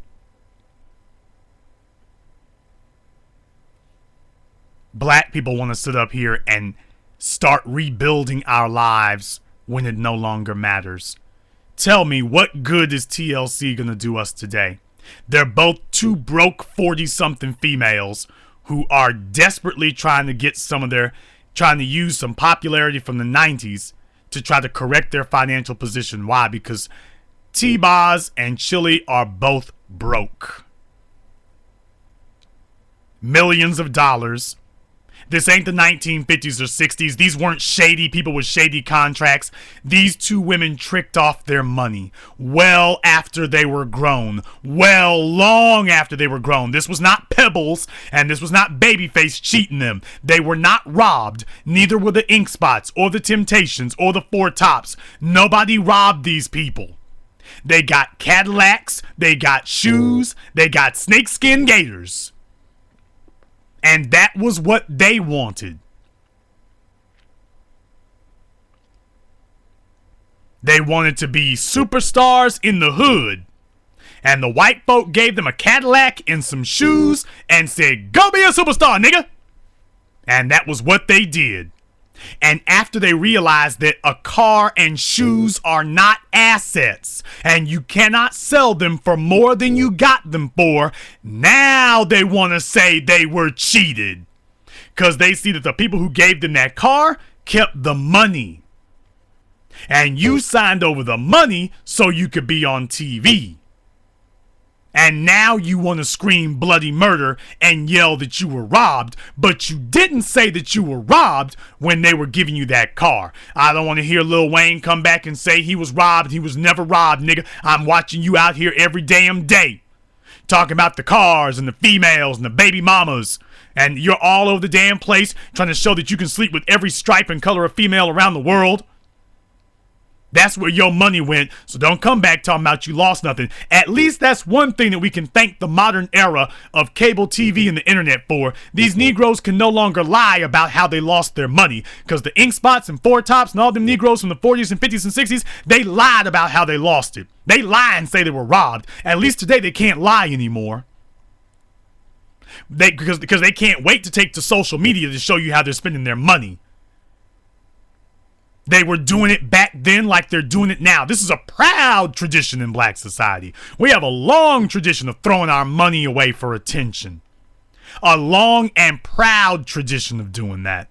Speaker 1: Black people want to sit up here and start rebuilding our lives when it no longer matters. Tell me, what good is TLC going to do us today? They're both two broke 40-something females who are desperately trying to use some popularity from the 90s to try to correct their financial position. Why? Because T-Boz and Chili are both broke. Millions of dollars. This ain't the 1950s or 60s. These weren't shady people with shady contracts. These two women tricked off their money well after they were grown. Well, long after they were grown. This was not Pebbles, and this was not Babyface cheating them. They were not robbed. Neither were the Ink Spots or the Temptations or the Four Tops. Nobody robbed these people. They got Cadillacs, they got shoes, they got snakeskin gators. And that was what they wanted. They wanted to be superstars in the hood. And the white folk gave them a Cadillac and some shoes and said, go be a superstar, nigga. And that was what they did. And after they realized that a car and shoes are not assets and you cannot sell them for more than you got them for, now they want to say they were cheated. Because they see that the people who gave them that car kept the money. And you signed over the money so you could be on TV. And now you want to scream bloody murder and yell that you were robbed, but you didn't say that you were robbed when they were giving you that car. I don't want to hear Lil Wayne come back and say he was robbed. He was never robbed, nigga. I'm watching you out here every damn day talking about the cars and the females and the baby mamas. And you're all over the damn place trying to show that you can sleep with every stripe and color of female around the world. That's where your money went, so don't come back talking about you lost nothing. At least that's one thing that we can thank the modern era of cable TV and the internet for. These Negroes can no longer lie about how they lost their money, because the Ink Spots and Four Tops and all them Negroes from the 40s and 50s and 60s, they lied about how they lost it. They lie and say they were robbed. At least today they can't lie anymore. Because they can't wait to take to social media to show you how they're spending their money. They were doing it back then like they're doing it now. This is a proud tradition in black society. We have a long tradition of throwing our money away for attention. A long and proud tradition of doing that.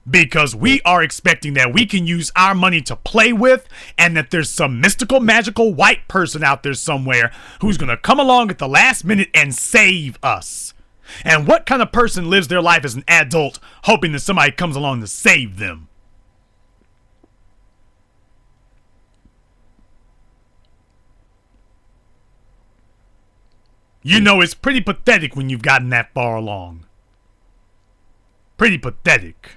Speaker 1: Because we are expecting that we can use our money to play with, and that there's some mystical, magical white person out there somewhere who's going to come along at the last minute and save us. And what kind of person lives their life as an adult hoping that somebody comes along to save them? You know, it's pretty pathetic when you've gotten that far along. Pretty pathetic.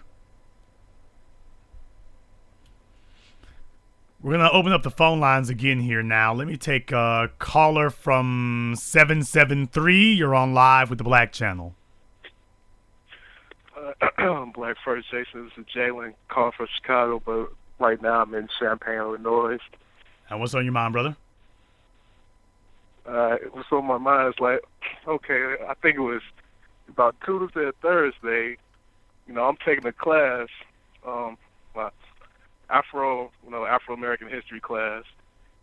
Speaker 1: We're going to open up the phone lines again here now. Let me take a caller from 773. You're on live with the Black Channel.
Speaker 4: Black First Jason, this is Jalen, calling from Chicago, but right now I'm in Champaign, Illinois.
Speaker 1: And what's on your mind, brother?
Speaker 4: What's on my mind is like, okay, I think it was about Tuesday or Thursday, you know, I'm taking a class, Afro-American history class,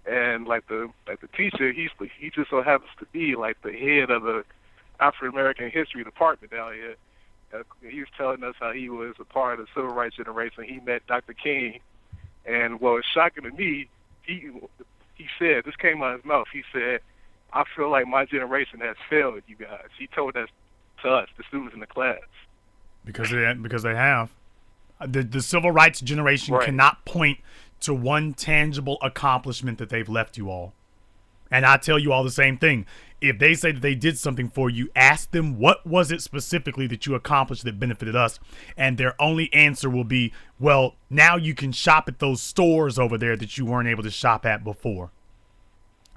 Speaker 4: and like the teacher, he just so happens to be like the head of the Afro-American history department down here. He was telling us how he was a part of the civil rights generation. He met Dr. King, and what was shocking to me, he said, this came out of his mouth, he said, I feel like my generation has failed you guys. He told that to us, the students in the class.
Speaker 1: Because they have. The civil rights generation cannot point to one tangible accomplishment that they've left you all. And I tell you all the same thing. If they say that they did something for you, ask them what was it specifically that you accomplished that benefited us. And their only answer will be, well, now you can shop at those stores over there that you weren't able to shop at before.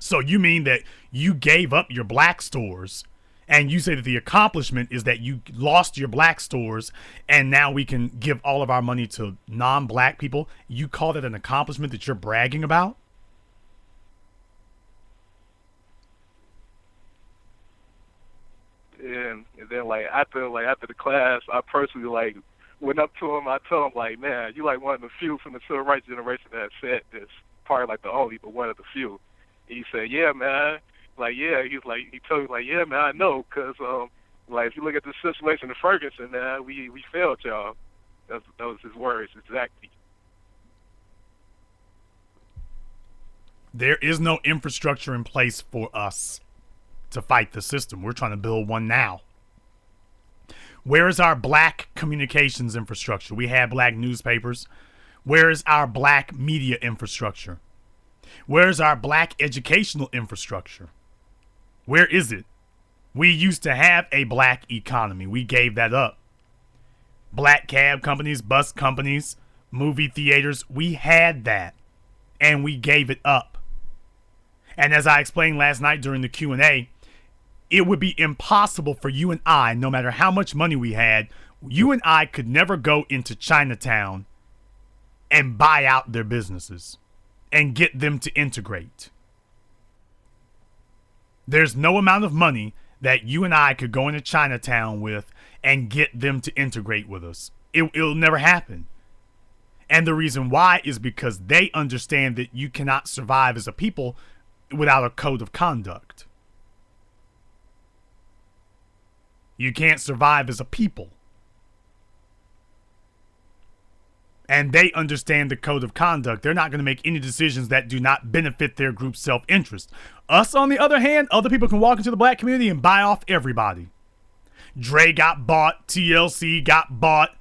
Speaker 1: So you mean that you gave up your black stores, and you say that the accomplishment is that you lost your black stores and now we can give all of our money to non-black people? You call that an accomplishment that you're bragging about?
Speaker 4: And then like after the class, I personally like went up to him. I told him like, man, you like one of the few from the civil rights generation that said this probably like the only, but one of the few. And he said, yeah, man. Like, yeah, he told me, like, yeah, man, I know, because, like, if you look at the situation in Ferguson, man, we failed y'all. That was his words, exactly.
Speaker 1: There is no infrastructure in place for us to fight the system. We're trying to build one now. Where is our black communications infrastructure? We have black newspapers. Where is our black media infrastructure? Where is our black educational infrastructure? Where is it? We used to have a black economy. We gave that up. Black cab companies, bus companies, movie theaters, we had that, and we gave it up. And as I explained last night during the Q&A, it would be impossible for you and I, no matter how much money we had, you and I could never go into Chinatown and buy out their businesses and get them to integrate. There's no amount of money that you and I could go into Chinatown with and get them to integrate with us. It'll never happen. And the reason why is because they understand that you cannot survive as a people without a code of conduct. You can't survive as a people. And they understand the code of conduct. They're not going to make any decisions that do not benefit their group's self-interest. Us, on the other hand, other people can walk into the black community and buy off everybody. Dre got bought. TLC got bought.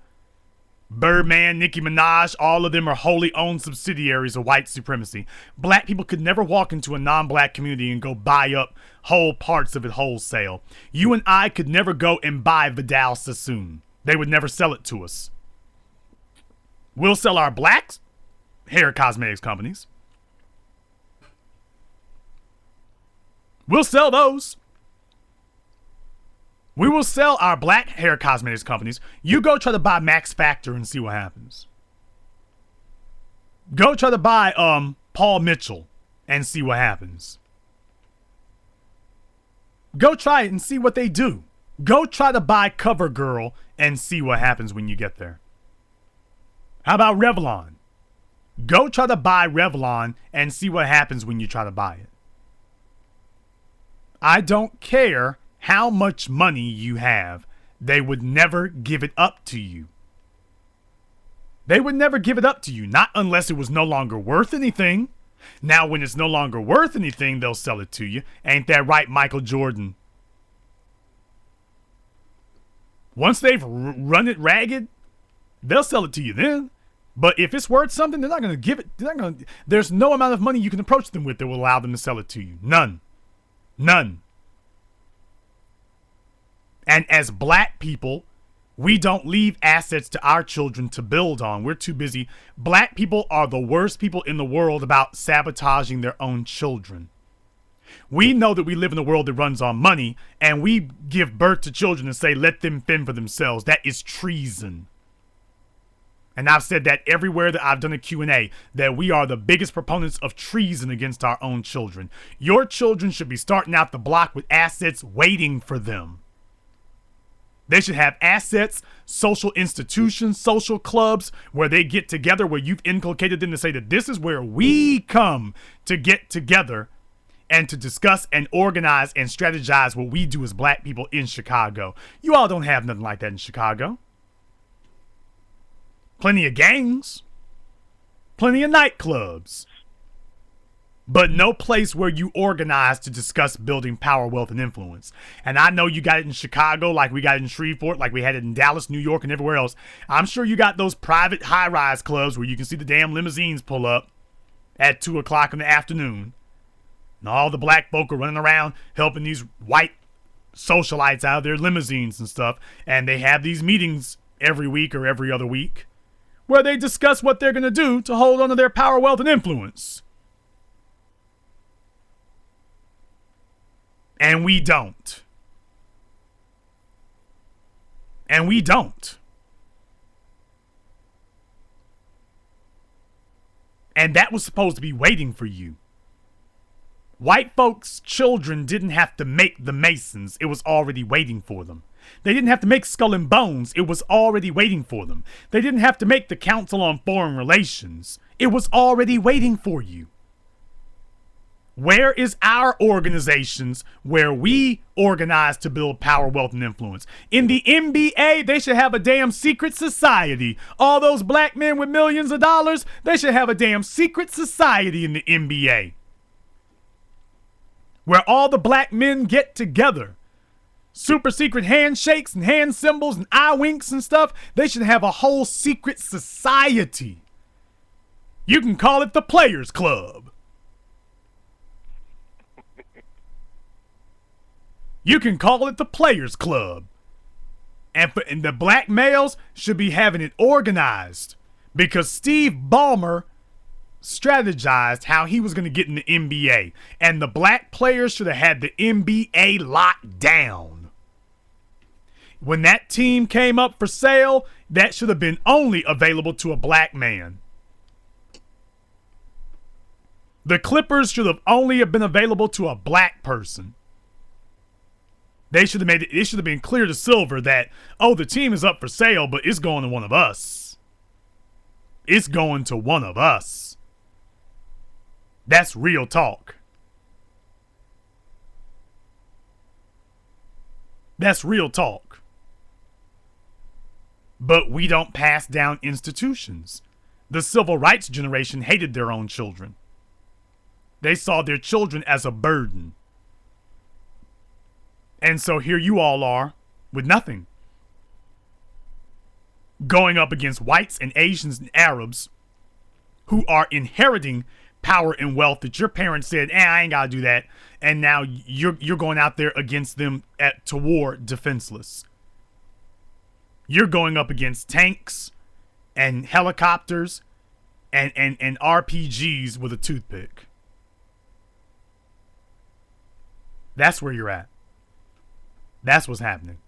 Speaker 1: Birdman, Nicki Minaj, all of them are wholly owned subsidiaries of white supremacy. Black people could never walk into a non-black community and go buy up whole parts of it wholesale. You and I could never go and buy Vidal Sassoon. They would never sell it to us. We'll sell our black hair cosmetics companies. We'll sell those. We will sell our black hair cosmetics companies. You go try to buy Max Factor and see what happens. Go try to buy Paul Mitchell and see what happens. Go try it and see what they do. Go try to buy CoverGirl and see what happens when you get there. How about Revlon? Go try to buy Revlon and see what happens when you try to buy it. I don't care how much money you have. They would never give it up to you. They would never give it up to you, not unless it was no longer worth anything. Now, when it's no longer worth anything, they'll sell it to you. Ain't that right, Michael Jordan? Once they've run it ragged, they'll sell it to you then. But if it's worth something, they're not going to give it. There's no amount of money you can approach them with that will allow them to sell it to you. None. None. And as black people, we don't leave assets to our children to build on. We're too busy. Black people are the worst people in the world about sabotaging their own children. We know that we live in a world that runs on money, and we give birth to children and say, let them fend for themselves. That is treason. And I've said that everywhere that I've done a Q&A, that we are the biggest proponents of treason against our own children. Your children should be starting out the block with assets waiting for them. They should have assets, social institutions, social clubs where they get together, where you've inculcated them to say that this is where we come to get together and to discuss and organize and strategize what we do as black people in Chicago. You all don't have nothing like that in Chicago. Plenty of gangs, plenty of nightclubs, but no place where you organize to discuss building power, wealth, and influence. And I know you got it in Chicago, like we got it in Shreveport, like we had it in Dallas, New York, and everywhere else. I'm sure you got those private high-rise clubs where you can see the damn limousines pull up at 2 o'clock in the afternoon. And all the black folk are running around helping these white socialites out of their limousines and stuff. And they have these meetings every week or every other week where they discuss what they're going to do to hold on to their power, wealth, and influence. And we don't. And we don't. And that was supposed to be waiting for you. White folks' children didn't have to make the Masons. It was already waiting for them. They didn't have to make Skull and Bones. It was already waiting for them. They didn't have to make the Council on Foreign Relations. It was already waiting for you. Where is our organizations where we organize to build power, wealth, and influence? In the NBA, they should have a damn secret society. All those black men with millions of dollars, they should have a damn secret society in the NBA. Where all the black men get together. Super secret handshakes and hand symbols and eye winks and stuff. They should have a whole secret society. You can call it the Players Club. You can call it the Players Club. And the black males should be having it organized because Steve Ballmer strategized how he was going to get in the NBA. And the black players should have had the NBA locked down. When that team came up for sale, that should have been only available to a black man. The Clippers should have only been available to a black person. They should have made it should have been clear to Silver that, oh, the team is up for sale, but it's going to one of us. It's going to one of us. That's real talk. That's real talk. But we don't pass down institutions. The civil rights generation hated their own children. They saw their children as a burden. And so here you all are with nothing. Going up against whites and Asians and Arabs who are inheriting power and wealth that your parents said, I ain't got to do that. And now you're going out there against them to war defenseless. You're going up against tanks and helicopters and RPGs with a toothpick. That's where you're at. That's what's happening.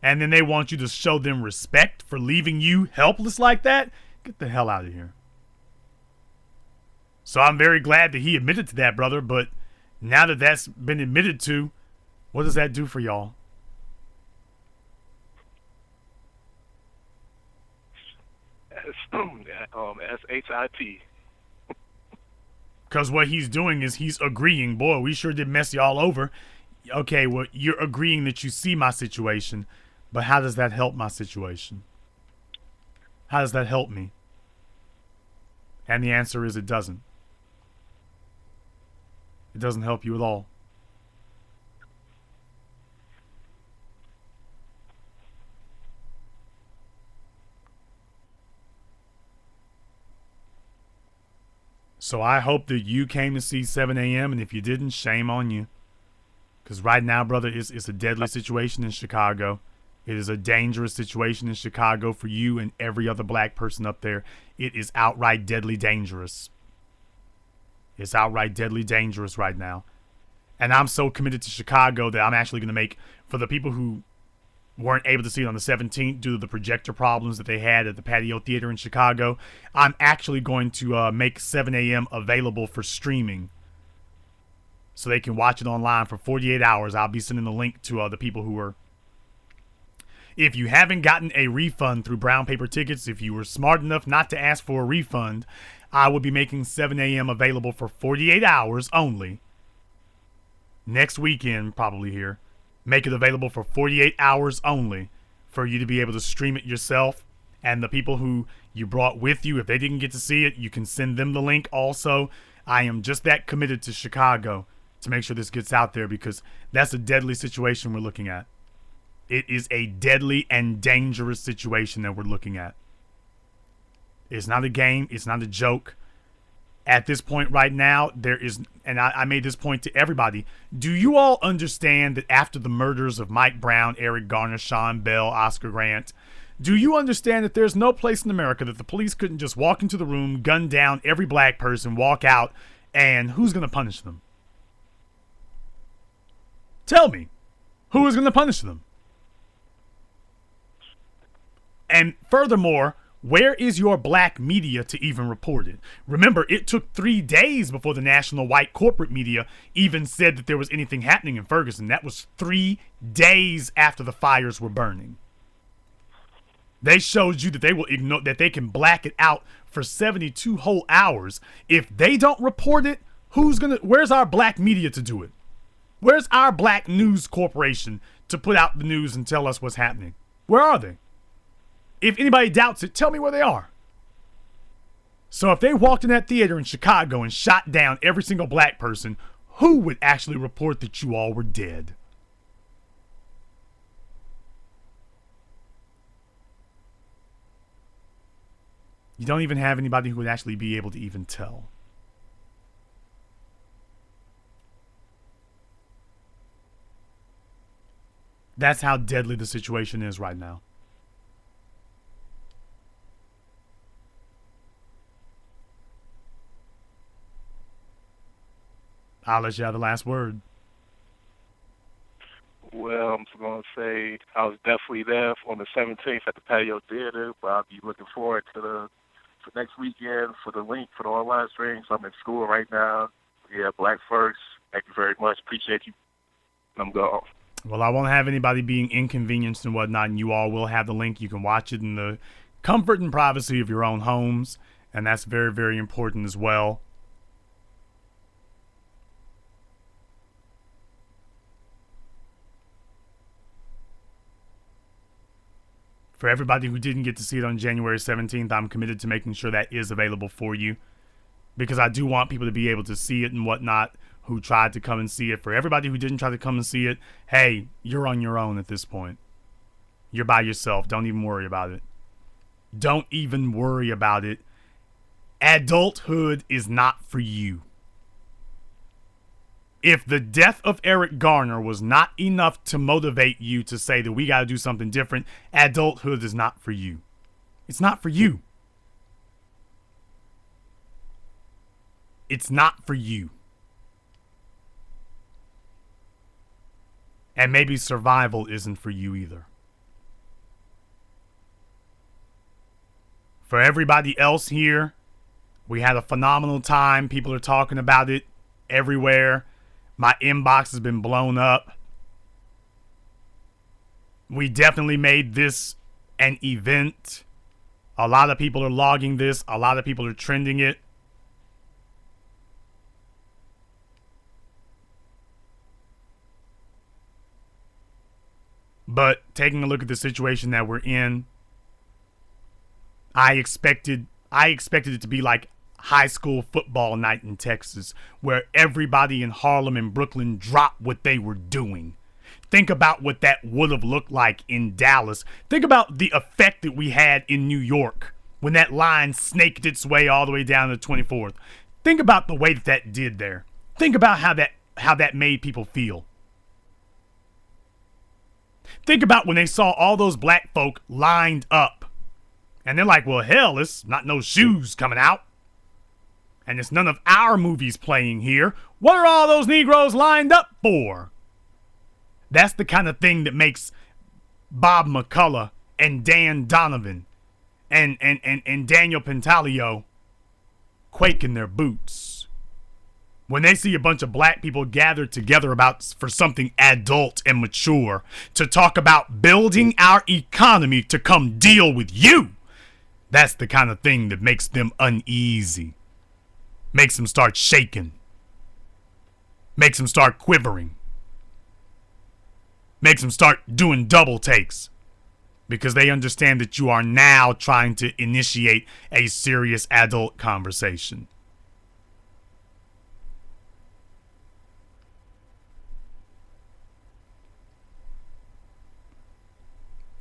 Speaker 1: And then they want you to show them respect for leaving you helpless like that? Get the hell out of here. So I'm very glad that he admitted to that, brother. But now that that's been admitted to, what does that do for y'all?
Speaker 4: S-H-I-T.
Speaker 1: Because what he's doing is he's agreeing, boy, we sure did mess y'all over. Okay, well, you're agreeing that you see my situation, but how does that help my situation? How does that help me? And the answer is it doesn't. It doesn't help you at all. So I hope that you came to see 7 a.m. and if you didn't, shame on you. Because right now, brother, it's a deadly situation in Chicago. It is a dangerous situation in Chicago for you and every other black person up there. It is outright deadly dangerous. It's outright deadly dangerous right now. And I'm so committed to Chicago that I'm actually going to make, for the people who weren't able to see it on the 17th due to the projector problems that they had at the Patio Theater in Chicago, I'm actually going to make 7 a.m. available for streaming. So they can watch it online for 48 hours. I'll be sending the link to the people who are. If you haven't gotten a refund through Brown Paper Tickets, if you were smart enough not to ask for a refund, I will be making 7 a.m. available for 48 hours only. Next weekend, probably here. Make it available for 48 hours only for you to be able to stream it yourself. And the people who you brought with you, if they didn't get to see it, you can send them the link also. I am just that committed to Chicago to make sure this gets out there because that's a deadly situation we're looking at. It is a deadly and dangerous situation that we're looking at. It's not a game. It's not a joke. At this point right now, there is, and I made this point to everybody, do you all understand that after the murders of Mike Brown, Eric Garner, Sean Bell, Oscar Grant, do you understand that there's no place in America that the police couldn't just walk into the room, gun down every black person, walk out, and who's going to punish them? Tell me, who is going to punish them? And furthermore, where is your black media to even report it? Remember, it took 3 days before the national white corporate media even said that there was anything happening in Ferguson. That was 3 days after the fires were burning. They showed you that they will ignore, that they can black it out for 72 whole hours. If they don't report it, Where's our black media to do it? Where's our black news corporation to put out the news and tell us what's happening? Where are they? If anybody doubts it, tell me where they are. So if they walked in that theater in Chicago and shot down every single black person, who would actually report that you all were dead? You don't even have anybody who would actually be able to even tell. That's how deadly the situation is right now. I'll let you have the last word.
Speaker 4: Well, I'm going to say I was definitely there on the 17th at the Patio Theater, but I'll be looking forward to next weekend for the link for the online stream. So I'm in school right now. Yeah, Black First. Thank you very much. Appreciate you. I'm gone.
Speaker 1: Well, I won't have anybody being inconvenienced and whatnot, and you all will have the link. You can watch it in the comfort and privacy of your own homes, and that's very, very important as well. For everybody who didn't get to see it on January 17th, I'm committed to making sure that is available for you, because I do want people to be able to see it and whatnot who tried to come and see it. For everybody who didn't try to come and see it, hey, you're on your own at this point. You're by yourself. Don't even worry about it. Don't even worry about it. Adulthood is not for you. If the death of Eric Garner was not enough to motivate you to say that we got to do something different, adulthood is not for you. It's not for you. It's not for you. And maybe survival isn't for you either. For everybody else here, we had a phenomenal time. People are talking about it everywhere. My inbox has been blown up. We definitely made this an event. A lot of people are logging this. A lot of people are trending it. But taking a look at the situation that we're in, I expected it to be like high school football night in Texas, where everybody in Harlem and Brooklyn dropped what they were doing. Think about what that would have looked like in Dallas. Think about the effect that we had in New York when that line snaked its way all the way down to 24th. Think about the way that did there. Think about how that made people feel. Think about when they saw all those black folk lined up. And they're like, well, hell, it's not no shoes coming out. And it's none of our movies playing here. What are all those Negroes lined up for? That's the kind of thing that makes Bob McCullough and Dan Donovan and Daniel Pantaleo quake in their boots. When they see a bunch of black people gathered together for something adult and mature to talk about building our economy to come deal with you, that's the kind of thing that makes them uneasy. Makes them start shaking. Makes them start quivering. Makes them start doing double takes. Because they understand that you are now trying to initiate a serious adult conversation.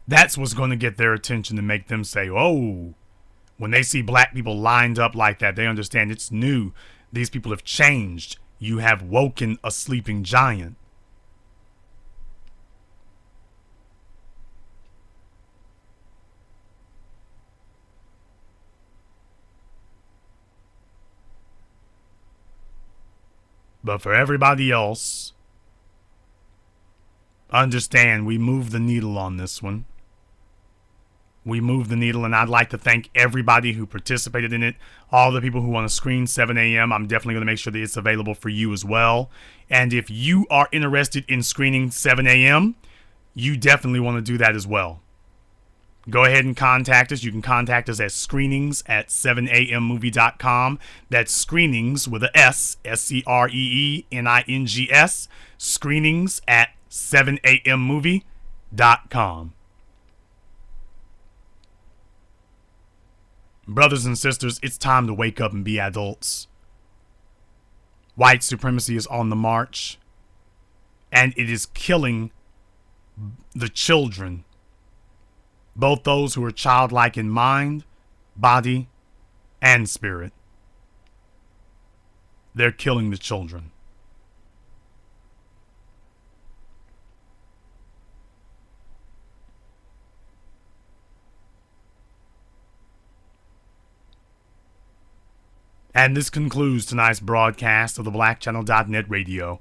Speaker 1: That's what's going to get their attention and make them say, oh. When they see black people lined up like that, they understand it's new. These people have changed. You have woken a sleeping giant. But for everybody else, understand we moved the needle on this one. We moved the needle, and I'd like to thank everybody who participated in it. All the people who want to screen 7 a.m., I'm definitely going to make sure that it's available for you as well. And if you are interested in screening 7 a.m., you definitely want to do that as well. go ahead and contact us. You can contact us at screenings@7ammovie.com. That's screenings with a S, SCREENINGS, screenings@7ammovie.com. Brothers and sisters, it's time to wake up and be adults. White supremacy is on the march, and it is killing the children, both those who are childlike in mind, body, and spirit. They're killing the children. And this concludes tonight's broadcast of the BlackChannel.net radio.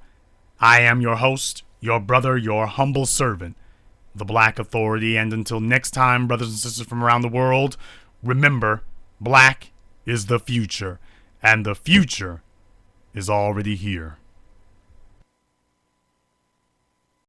Speaker 1: I am your host, your brother, your humble servant, the Black Authority. And until next time, brothers and sisters from around the world, remember, black is the future, and the future is already here.